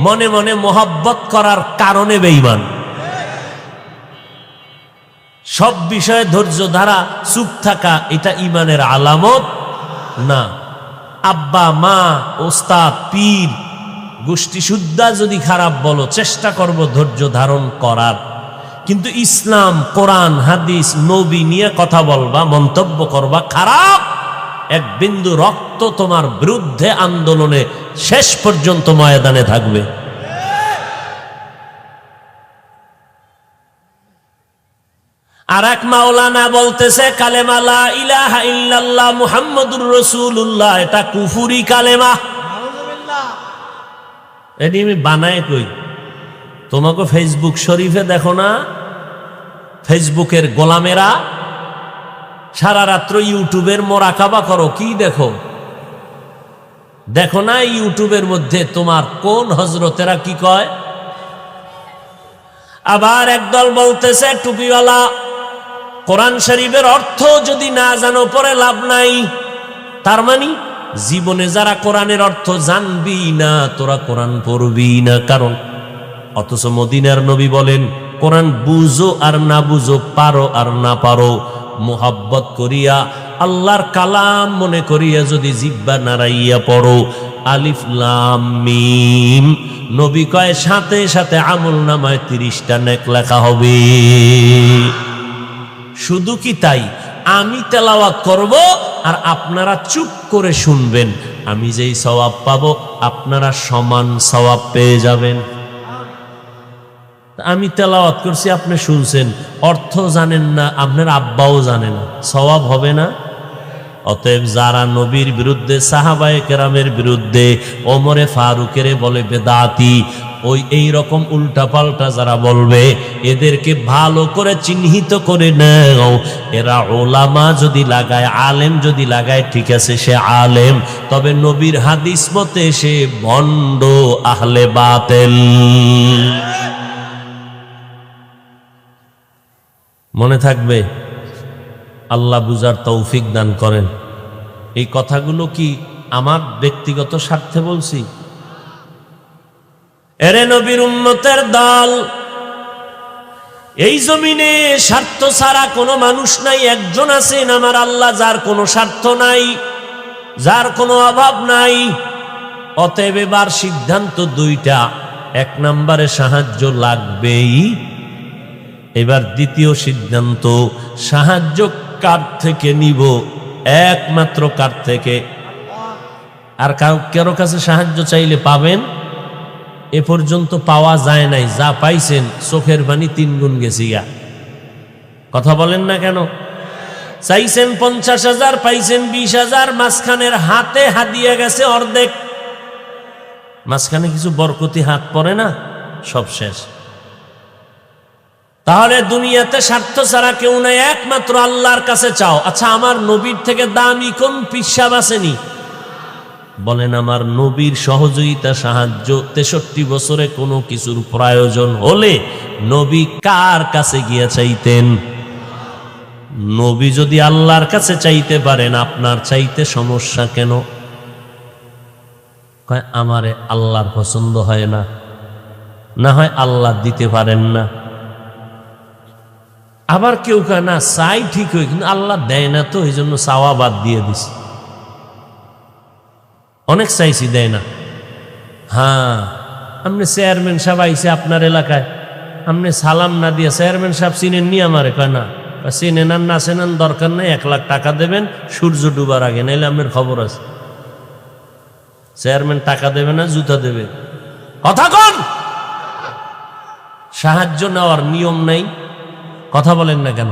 মনে মনে মোহাব্বত করার কারণে বেঈমান। সব বিষয়ে ধৈর্য ধারা, চুপ থাকা এটা ঈমানের আলামত না। আব্বা মা ওস্তাদ পীর গোষ্ঠী সুদ্ধা যদি খারাপ বলো, চেষ্টা করব ধৈর্য ধারণ করার, কিন্তু ইসলাম কোরআন হাদিস নবী নিয়ে কথা বলবা, মন্তব্য করবা, খারাপ এক বিন্দু রক্ত তোমার বিরুদ্ধে আন্দোলনে শেষ পর্যন্ত ময়দানে থাকবে। আর এক মাওলানা বলতেছে কালেমা লা ইলাহা ইল্লাল্লাহ মুহাম্মাদুর রাসূলুল্লাহ এটা কুফরি কালেমা। এটি আমি বানায় কই, তোমাকে ফেসবুক শরীফে দেখো না, ফেসবুকের গোলামেরা সারা রাত্র ইউটিউবের মোরাকাবা করো, কি দেখো? দেখো না ইউটিউবের মধ্যে তোমার কোন হজরতেরা কি কয়। আবার একদল বলতেছে টুপিওয়ালা কোরআন শরীফের অর্থ যদি না জানো পরে লাভ নাই। তার মানে জীবনে যারা কোরআনের অর্থ জানবি না তোরা কোরআন পড়বি না। কারণ অথচ মদিনার নবী বলেন কোরআন বুঝো আর না বুঝো, পারো আর না পারো, মুহাব্বত করিয়া আল্লাহর কালাম মনে করিয়া যদি জিহ্বা নাড়াইয়া পড়ো, আলিফ লাম মিম, নবী কয় সাথে সাথে আমল নামায় 30টা নেক লেখা হবে। শুধু কি তাই, আমি তেলাওয়াত করব আর আপনারা চুপ করে শুনবেন, আমি যেই সওয়াব পাবো আপনারা সমান সওয়াব পেয়ে যাবেন। আমি তেলাওয়াত করছি, আপনি শুনছেন, অর্থ জানেন না, আপনার আব্বাও জানে না, সওয়াব হবে না? অতএব যারা নবীর বিরুদ্ধে, সাহাবায়ে কেরামের বিরুদ্ধে, ওমরে ফারুকের বলে বেদাতি, ওই এই রকম উল্টা পাল্টা যারা বলবে এদেরকে ভালো করে চিহ্নিত করে নাও। এরা ওলামা যদি লাগায়, আলেম যদি লাগায়, ঠিক আছে সে আলেম, তবে নবীর হাদিস মতে সে ভণ্ড আহলে বাতিল। মনে থাকবে, আল্লাহ বুঝার তৌফিক দান করেন। এই কথাগুলো কি আমার ব্যক্তিগত স্বার্থে বলছি? এরে নবীর উম্মতের দল, এই জমিনে স্বার্থ ছাড়া কোনো মানুষ নাই। একজন আছেন আমার আল্লাহ, যার কোনো স্বার্থ নাই, যার কোনো অভাব নাই। অতএব এবার সিদ্ধান্ত দুইটা, এক নম্বরে সাহায্য লাগবেই। এবার দ্বিতীয় সিদ্ধান্ত, সাহায্য কার থেকে নিব? একমাত্র কার থেকে? আর কারো কাছে সাহায্য চাইলে পাবেন? এ পর্যন্ত পাওয়া যায় নাই, যা পাইছেন চোখের পানি 3 গুণ গেছি গা। কথা বলেন না কেন? চাইছেন 50,000, পাইছেন 20,000, মাঝখানের হাতে হাদিয়া গেছে অর্ধেক। মাঝখানে কিছু বরকতি হাত পড়ে না, সব শেষ। তাহলে দুনিয়াতে স্বার্থ ছাড়া কেউ নাই, একমাত্র আল্লাহর কাছে চাও। আচ্ছা, আমার নবীর থেকে দামি কোন পিসাব আসেনি? বলেন, আমার নবীর সহযোগিতা সাহায্য 63 বছরে কোনো কিছুর প্রয়োজন হলে নবী কার কাছে গিয়া চাইতেন? নবী যদি আল্লাহর কাছে চাইতে পারেন, আপনার চাইতে সমস্যা কেন? কয় আমারে আল্লাহর পছন্দ হয় না, না হয় আল্লাহ দিতে পারেন না। আবার কেউ কয় না চাই ঠিক হয়, কিন্তু আল্লাহ দেয় না, তো এই জন্য চাওয়া বাদ দিয়ে দিস। অনেক চাইছি, দেয় না। হ্যাঁ, আপনি চেয়ারম্যান সাহেব আইসে আপনার এলাকায়, আপনি সালাম না দিয়ে চেয়ারম্যান সাহেব চিনেন নি? আমারে কয় না। চিনেন আর না চেনেন দরকার নেই, 1 লাখ টাকা দেবেন সূর্য ডুবার আগে, নাইলে আপনার খবর আছে। চেয়ারম্যান টাকা দেবে না, জুতা দেবে। কথা কন। সাহায্য নেওয়ার নিয়ম নাই। কথা বলেন না কেন?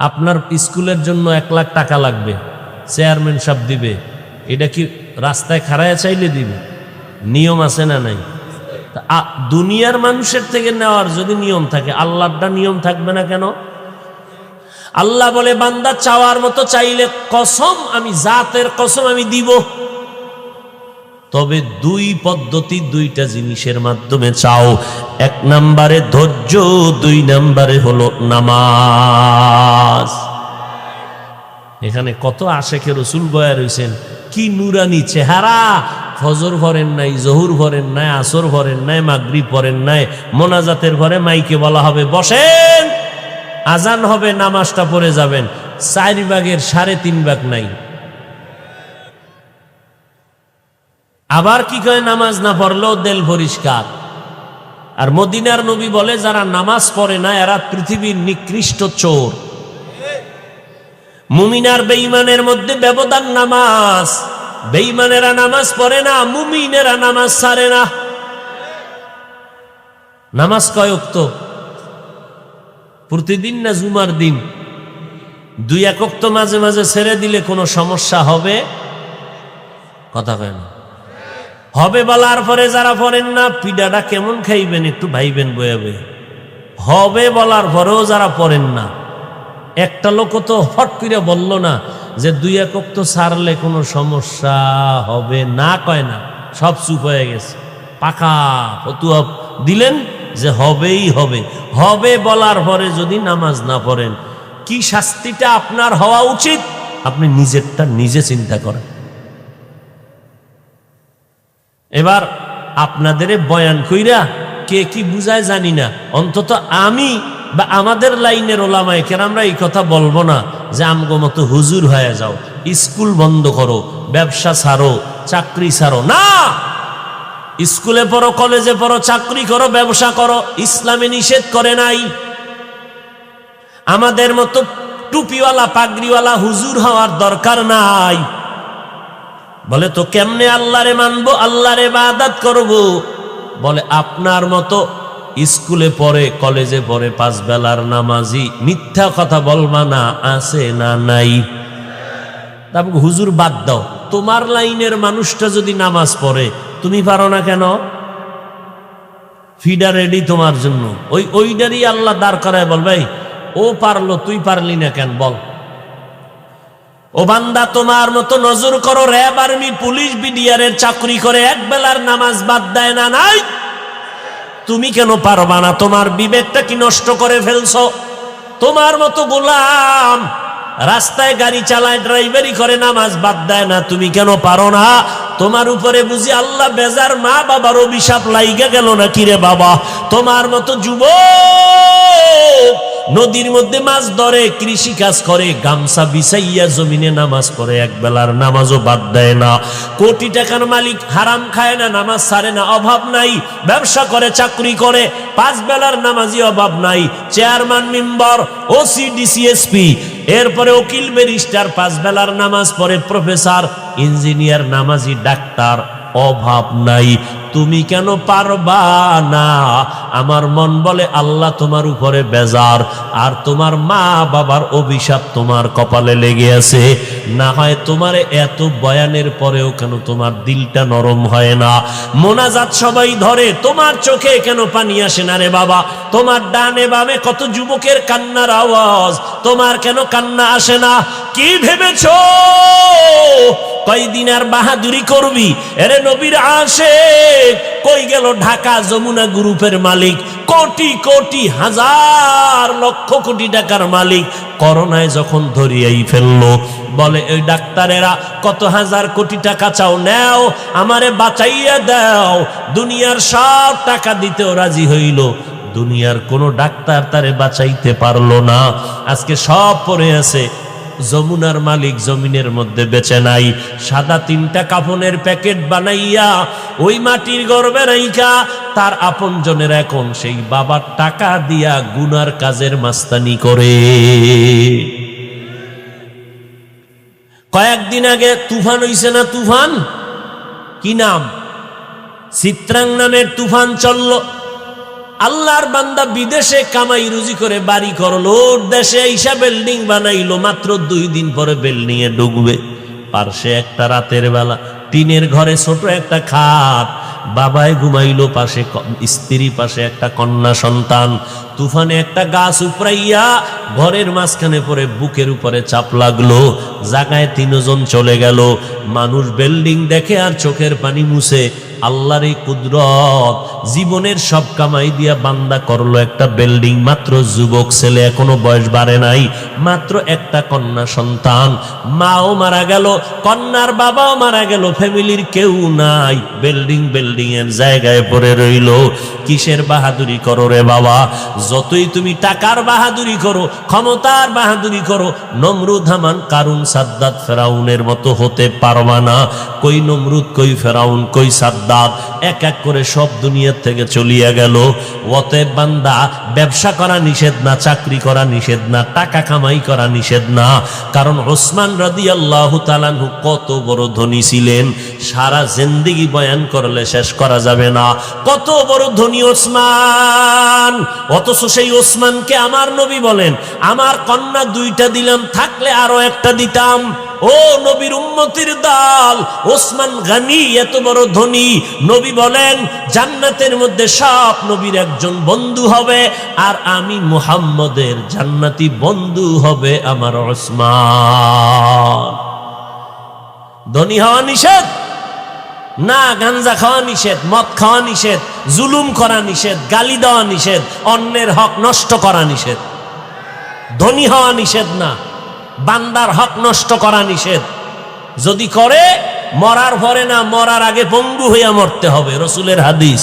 আপনার স্কুলের জন্য 1 লাখ টাকা লাগবে, চেয়ারম্যান সাহেব দিবে। এটা কি রাস্তায় খাড়ায় চাইলে দিবে? নিয়ম আছে না নাই? দুনিয়ার মানুষের থেকে নেওয়ার যদি নিয়ম থাকে, আল্লাহটা নিয়ম থাকবে না কেন? আল্লাহ বলে, বান্দা চাওয়ার মতো চাইলে কসম, আমি জাতের কসম আমি দিব। তবে 2 পদ্ধতি, 2টা জিনিসের মাধ্যমে চাও। 1 নম্বরে ধৈর্য, 2 নম্বরে হলো নামাজ। এখানে কত আশেকে রসুল বয়া রয়েছেন, কি নুরানি চেহারা। ফজর ভরেন নাই, জহুর ভরেন নাই, আসর ভরেন নাই, মাগরিব ভরেন নাই। মোনাজাতের ঘরে মাইকে বলা হবে বসেন, আজান হবে, নামাজটা পড়ে যাবেন। 4 ভাগের 3.5 ভাগ নাই। আবার কি কয়, নামাজ না পড়লেও দিল পরিষ্কার। আর মদিনার নবী বলে, যারা নামাজ পড়ে না এরা পৃথিবীর নিকৃষ্ট চোর। মুমিনার বেঈমানের মধ্যে ব্যবধান নামাজ। বেঈমানেরা নামাজ পড়ে না, মুমিনেরা নামাজ ছাড়ে না। নামাজ কয় ওয়াক্ত? প্রতিদিন না জুমার দিন? 2-1 ওয়াক্ত মাঝে মাঝে ছেড়ে দিলে কোনো সমস্যা হবে? কথা কয় না? হবে বলার পরে যারা পড়েন না, পিডাটা কেমন খাইবেন একটু ভাইবেন বয়ে বয়ে। হবে বলার পরেও যারা পড়েন না, একটা লোক তো হট করে বলল না যে 2-1 ওয়াক্ত ছাড়লে কোনো সমস্যা হবে না, কয় না। সব চুপ হয়ে গেছে, পাকা ফতুয়া দিলেন যে হবেই হবে। হবে বলার পরে যদি নামাজ না পড়েন, কি শাস্তিটা আপনার হওয়া উচিত? আপনি নিজেরটা নিজে চিন্তা করেন। এবার আপনাদের বয়ান কইরা কে কি বুঝায় জানি না, অন্তত আমি বা আমাদের লাইনের ওলামায়ে কেরামরা এই কথা বলবো না যে আমগো মতো হুজুর হয়ে যাও, স্কুল বন্ধ করো, ব্যবসা ছাড়ো, চাকরি ছাড়ো। না, স্কুলে পড়ো, কলেজে পড়ো, চাকরি করো, ব্যবসা করো, ইসলামে নিষেধ করে নাই। আমাদের মতো টুপিওয়ালা পাগড়িওয়ালা হুজুর হওয়ার দরকার নাই। বলে তো কেমনে আল্লাহরে মানবো, আল্লাহর ইবাদত করব? বলে আপনার মতো স্কুলে পড়ে, কলেজে পড়ে, 5 বেলার নামাজি, মিথ্যা কথা বলবা না, আছে না নাই? তারপর হুজুর বাদ দাও, তোমার লাইনের মানুষটা যদি নামাজ পড়ে তুমি পারো না কেন? ফিডা রেডি তোমার জন্য, ওইটারই আল্লাহ দাঁড় করায় বলবে, ও পারলো তুই পারলি না কেন বল। ও বান্দা, তোমার মতো নজর করো, র্যাব, আর্মি, পুলিশ, বিডিআরের চাকরি করে 1 বেলার নামাজ বাদ দেয় না? নাই। তুমি কেন পারবা না? তোমার বিবেকটা কি নষ্ট করে ফেলছো? তোমার মতো গোলাম রাস্তায় গাড়ি চালায়, ড্রাইভারি করে, নামাজ বাদ দেয় না, তুমি কেন পারো না? তোমার উপরে বুঝি আল্লাহ বেজার, মা বাবার অভিশাপ লাইগা গেল না কিরে বাবা? তোমার মতো যুবক নদীর মধ্যে মাছ ধরে, কৃষি কাজ করে, গামছা বিছাইয়া জমিনে নামাজ পড়ে, এক বেলার নামাজও বাদ দেয় না। কোটি টাকার মালিক, হারাম খায় না, নামাজ ছাড়ে না, অভাব নাই, ব্যবসা করে, চাকরি করে, 5 বেলার নামাজি অভাব নাই, চেয়ারম্যান, মেম্বার, ওসি, ডিসিএসপি, এরপরে উকিল, ব্যারিস্টার, 5 বেলার নামাজ পড়ে, প্রফেসর, ইঞ্জিনিয়ার, নামাজি, ডাক্তার, অভাব নাই। তুমি কেন পারবা না? আমার মন বলে আল্লাহ তোমার উপরে বেজার, আর তোমার মা বাবার অভিশাপ তোমার কপালে লেগে আছে। না হয় তোমার এত বয়ানের পরেও কেন তোমার দিলটা নরম হয় না? মোনাজাত সবাই ধরে, তোমার চোখে কেন পানি আসে না রে বাবা? তোমার ডানে বামে কত যুবকের কান্নার আওয়াজ, তোমার কেন কান্না আসে না? কি ভেবেছো কয়দিন আর বাহাদুরি করবি? এরে নবীর আশিক, কই গেল ঢাকা যমুনা গ্রুপের মালিক, কোটি কোটি হাজার লক্ষ কোটি টাকার মালিক, করোনায় যখন ধরিয়াই ফেললো, বলে ওই ডাক্তারেরা কত হাজার কোটি টাকা চাও, নেও, আমারে বাঁচাইয়া দাও। দুনিয়ার সব টাকা দিতেও রাজি হইল, দুনিয়ার কোন ডাক্তার তারে বাঁচাইতে পারলো না। আজকে সব পড়ে আছে, যমুনার মালিক জমিনের মধ্যে বেঁচে নাই। সাদা 3টা কাফনের প্যাকেট বানাইয়া ওই মাটির গর্ভে রাইখা তার আপনজনের এখন সেই বাবার টাকা দিয়া গুনার কাজের মাস্তানি করে। কয়েকদিন আগে তুফান হইছে না? তুফান কি নাম? চিত্রাং নামের তুফান চললো। আল্লাহর বান্দা বিদেশে কামাই রুজি করে বাড়ি করলো, দেশে আইসা বিল্ডিং বানাইলো, মাত্র 2 দিন পরে বিল্ডিং এ ঢুকবে। পার্শ্বে একটা রাতের বেলা টিনের ঘরে ছোট একটা খাট, বাবায় ঘুমাইলো, পাশে স্ত্রী, পাশে একটা কন্যা সন্তান। তুফানে একটা গাছ উপড়াইয়া ঘরের মাঝখানে পড়ে বুকের উপরে চাপ লাগলো, জায়গায় 3 জন চলে গেল। মানুষ বিল্ডিং দেখে আর চোখের পানি মুছে। আল্লাহর এই কুদরত, জীবনের সব কামাই দিয়া বান্দা করলো একটা বিল্ডিং। মাত্র যুবক ছেলে, এখনো বয়স বাড়ে নাই, মাত্র একটা কন্যা সন্তান। মাও মারা গেল, কন্যার বাবাও মারা গেল, ফ্যামিলির কেউ নাই, বিল্ডিং এর জায়গায় পড়ে রইল। কিসের বাহাদুরি করো রে বাবা? যতই তুমি টাকার বাহাদুরি করো, ক্ষমতার বাহাদুরি করো, নমরুদ, হামান, কারুন, সাদ্দাত, ফেরাউনের মতো হতে পারবা না। কই নমরুদ, কই ফেরাউন, কই সাদ্দাত, এক এক করে সব দুনিয়ার থেকে চলিয়া গেল। অতএব বান্দা, ব্যবসা করা নিষেধ না, চাকরি করা নিষেধ না, টাকা কামাই করা নিষেধ না। কারণ ওসমান রাদিয়াল্লাহু তাআলা আনহু কত বড় ধনী ছিলেন, সারা জিন্দেগি বয়ান করলে শেষ করা যাবে না। কত বড় ধনী ওসমান, অথচ সেই ওসমানকে আমার নবী বলেন, আমার কন্যা 2টা দিলাম, থাকলে আরো একটা দিতাম। ও নবীর উম্মতির দল, ওসমান গনি এত বড় ধনী, নবী বলেন জান্নাতের মধ্যে সব নবীর একজন বন্ধু হবে, আর আমি মুহাম্মদের জান্নাতি বন্ধু হবে আমার ওসমান। ধনী হওয়া নিষেধ না, গাঞ্জা খাওয়া নিষেধ, মদ খাওয়া নিষেধ, জুলুম করা নিষেধ, গালি দেওয়া নিষেধ, অন্যের হক নষ্ট করা নিষেধ। ধনী হওয়া নিষেধ না, বান্দার হক নষ্ট করা নিষেধ। যদি করে, মরার পরে না, মরার আগে পঙ্গু হইয়া মরতে হবে। রসুলের হাদিস।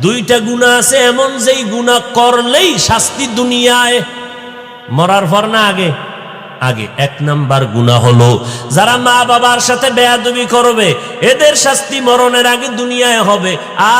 2টা গুনাহ আছে এমন, যেই গুনাহ করলেই শাস্তি দুনিয়ায়, মরার পর না আগে? আগে। 1 নাম্বার গুনাহ হলো যারা মা বাবার সাথে বেয়াদবি করবে, এদের শাস্তি মরণের আগে দুনিয়ায় হবে।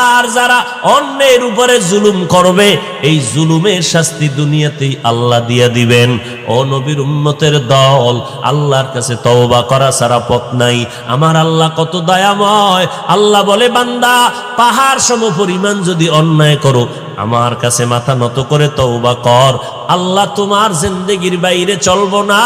আর যারা অন্যের উপরে জুলুম করবে, এই জুলুমের শাস্তি দুনিয়াতেই আল্লাহ দিয়ে দিবেন। ও নবীর উম্মতের দল, আল্লাহর কাছে তওবা করা ছাড়া পথ নাই। আমার আল্লাহ কত দয়াময়। আল্লাহ বলে, বান্দা, পাহাড় সম পরিমাণ যদি অন্যায় করো, আমার কাছে মাথা নত করে তওবা কর। আল্লাহ তোমার জিন্দেগির বাইরে চলবো না,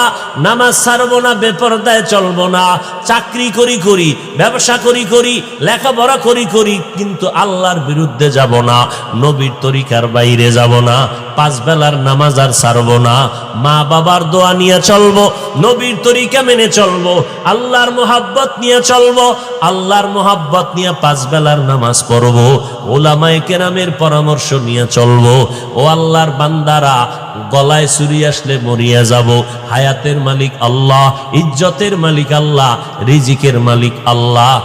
নামাজ ছাড়বো না, বেপরদায় চলবো না, চাকরি করি, ব্যবসা করি, লেখাপড়া করি, কিন্তু আল্লাহর বিরুদ্ধে যাব না, নবীর তরিকার বাইরে যাব না, 5 বেলার নামাজ আর ছাড়বো না, মা বাবার দোয়া নিয়ে চলবো, নবীর তরিকা মেনে চলবো, আল্লাহর মোহাব্বত নিয়ে চলবো, আল্লাহর মোহাব্বত নিয়ে 5 বেলার নামাজ পড়বো, ওলামায়ে কেরামের পরামর্শ নিয়ে চলবো। ও আল্লাহর বান্দারা, গলায় ছুরি আসলে মরিয়া যাব। হায়াতের মালিক আল্লাহ, ইজ্জতের মালিক আল্লাহ, রিজিকের মালিক আল্লাহ।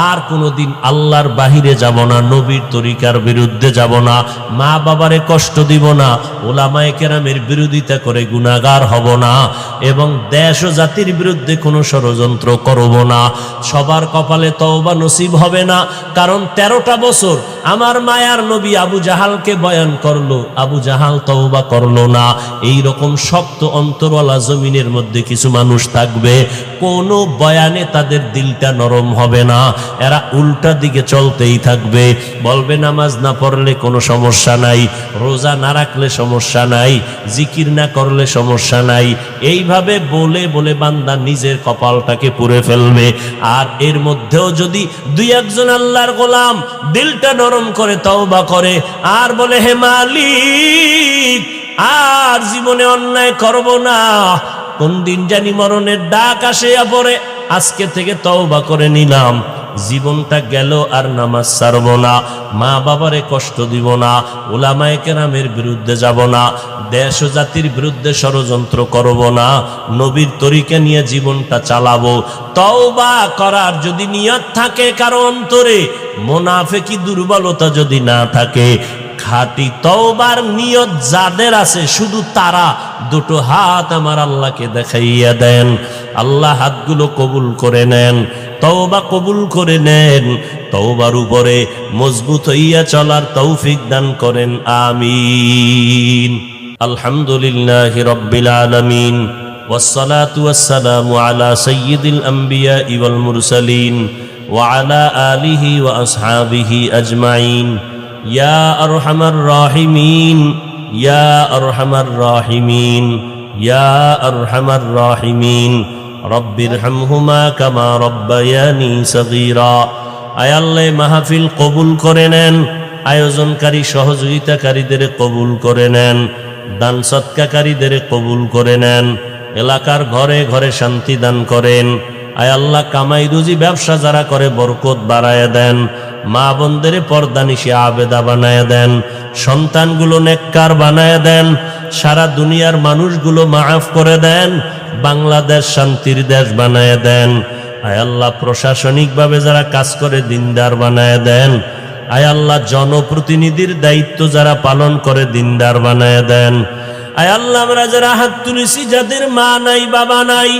আর কোনোদিন আল্লাহর বাহিরে যাব না, নবীর তরিকার বিরুদ্ধে যাব না, মা বাবারে কষ্ট দিব না, ওলামায়ে কেরামের বিরোধিতা করে গুনাহগার হব না, এবং দেশ ও জাতির বিরুদ্ধে কোনো ষড়যন্ত্র করব না। সবার কপালে তওবা নসিব হবে না, কারণ 13টা বছর আমার মায়ার নবী আবু জাহালকে বয়ান করলো, আবু জাহাল তওবা করলো না। এই রকম শক্ত অন্তরওয়ালা জমিনের মধ্যে কিছু মানুষ থাকবে, কোনো বয়ানে তাদের দিলটা নরম হবে না, এরা উল্টা দিকে চলতেই থাকবে। বলবে নামাজ না পড়লে কোনো সমস্যা নাই, রোজা না রাখলে সমস্যা নাই, জিকির না করলে সমস্যা নাই। এইভাবে বলে বলে বান্দা নিজের কপালটাকে পুড়ে ফেলবে। আর এর মধ্যেও যদি দুই একজন আল্লাহর গোলাম দিলটা নরম করে তওবা করে আর বলে, হে মালিক, আর জীবনে অন্যায় করব না, কোন দিন জানি মরণের ডাক আসিয়া পড়ে, আজকে থেকে তওবা করে নিলাম, জীবনটা গেল আর নামাজ ছাড়ব না, মা বাবারে কষ্ট দিব না, উলামায়ে কেরামের বিরুদ্ধে যাব না, দেশ ও জাতির বিরুদ্ধে ষড়যন্ত্র করব না, নবীর তরিকা নিয়ে জীবনটা চালাবো। তওবা করার যদি নিয়ত থাকে কারো অন্তরে, মুনাফিকি দুর্বলতা যদি না থাকে, খাঁটি তওবার নিয়ত যাদের আছে শুধু তারা দুটো হাত আমার আল্লাহকে দেখাইয়া দেন। আল্লাহ হাতগুলো কবুল করে নেন, তওবা কবুল করে নেন, তওবার উপরে মজবুত হইয়া চলার তৌফিক দান করেন, আমিন। আলহামদুলিল্লাহি রাব্বিল আলামিন, ওয়াসসালাতু ওয়াসসালামু আলা সাইয়্যিদিল আমবিয়া ওয়াল মুরসালিন ওয়া আলা আলিহি ওয়া আসহাবিহি আজমাইন। ইয়া আরহামার রাহিমিন, ইয়া আরহামার রাহিমিন, ইয়া আরহামার রাহিমিন। রব্বিরহামহুমা কামা রব্বায়ানি সগীরা। আয় আল্লাহ, মাহফিল কবুল করে নেন, আয়োজনকারী সহযোগিতাকারীদের কবুল করে নেন, দান সৎকাকারীদের কবুল করে নেন, এলাকার ঘরে ঘরে শান্তি দান করেন। আয় আল্লাহ, কামাই রুজি ব্যবসা যারা করে বরকত বাড়ায় দেন, মা বোনদের পর্দানিশি আবেদা বানায় দেন, সন্তানগুলো নেককার বানায় দেন, সারা দুনিয়ার মানুষগুলো মাফ করে দেন, বাংলাদেশ শান্তির দেশ বানায় দেন। আয় আল্লাহ, প্রশাসনিকভাবে যারা কাজ করে দিনদার বানায় দেন। আয় আল্লাহ, জনপ্রতিনিধির দায়িত্ব যারা পালন করে দিনদার বানায় দেন। আয় আল্লাহ, আমরা যারা হাত তুলেছি, যাদের মা নাই বাবা নাই,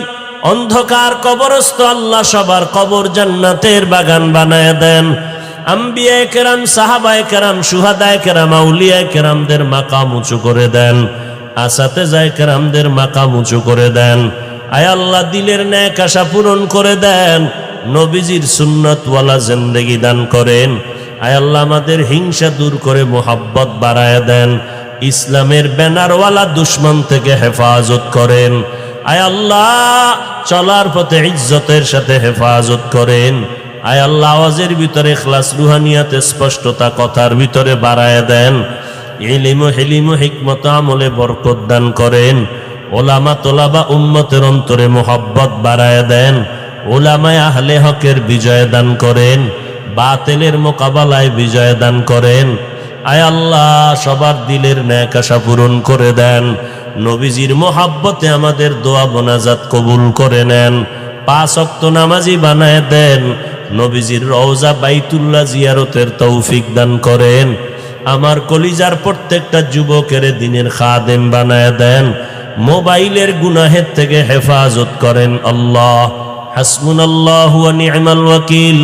অন্ধকার কবরস্থ, আল্লাহ সবার কবর জান্নাতের বাগান বানায় দেন। আম্বিয়ায়ে কেরাম, সাহাবায়ে কেরাম, শুহাদায়ে কেরাম, আউলিয়ায়ে কেরামদের মাকাম উঁচু করে দেন, আসাতেজায়ে কেরামদের মাকাম উঁচু করে দেন। আয় আল্লাহ, দিলের নেক আশা পূরণ করে দেন, নবীজির সুন্নতওয়ালা জিন্দেগি দান করেন। আয় আল্লাহ, আমাদের হিংসা দূর করে মোহাব্বত বাড়ায় দেন, ইসলামের ব্যানারওয়ালা দুশ্মন থেকে হেফাজত করেন। আয় আল্লাহ, চলার পথে ইজ্জতের সাথে হেফাজত করেন। আয় আল্লাহ, আওয়াজের ভিতরে ইখলাস, রুহানিয়াতে স্পষ্টতা, কথার ভিতরে বাড়ায় দেন। ইলম ও হিলিম ও হিকমত আমলে বরকত দান করেন। ওলামা তোলাবা উম্মতের অন্তরে মোহাব্বত বাড়ায় দেন। ওলামায়ে আহলে হকের বিজয় দান করেন, বাতিলের মোকাবেলায় বিজয় দান করেন। আয় আল্লাহ, সবার দিলের নেক আশা পূরণ করে দেন। নবীজির মোহাব্বতে আমাদের দোয়া মোনাজাত কবুল করে নেন। 5 ওয়াক্ত নামাজি বানায় দেন। নবীজির রওজা বাইতুল্লাহ জিয়ারতের তৌফিক দান করেন। আমার কলিজার প্রত্যেকটা যুবকের দিনের খাদেম বানায় দেন। মোবাইলের গুনাহের থেকে হেফাজত করেন আল্লাহ। হাসবুনাল্লাহু ওয়া নি'মাল ওয়াকিল,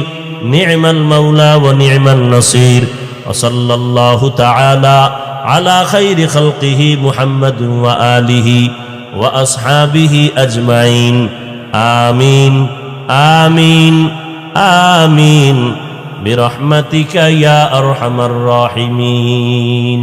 নি'মাল মাওলা ওয়া নি'মান নাসির। ওয়া সাল্লাল্লাহু তাআলা আলা খাইরি খালকিহি মুহাম্মাদিন ওয়া আলিহি ওয়া আসহাবিহি আজমাইন। আমিন আমিন আমিন বিরহমাতিকা ইয়া আরহামার রাহিমিন।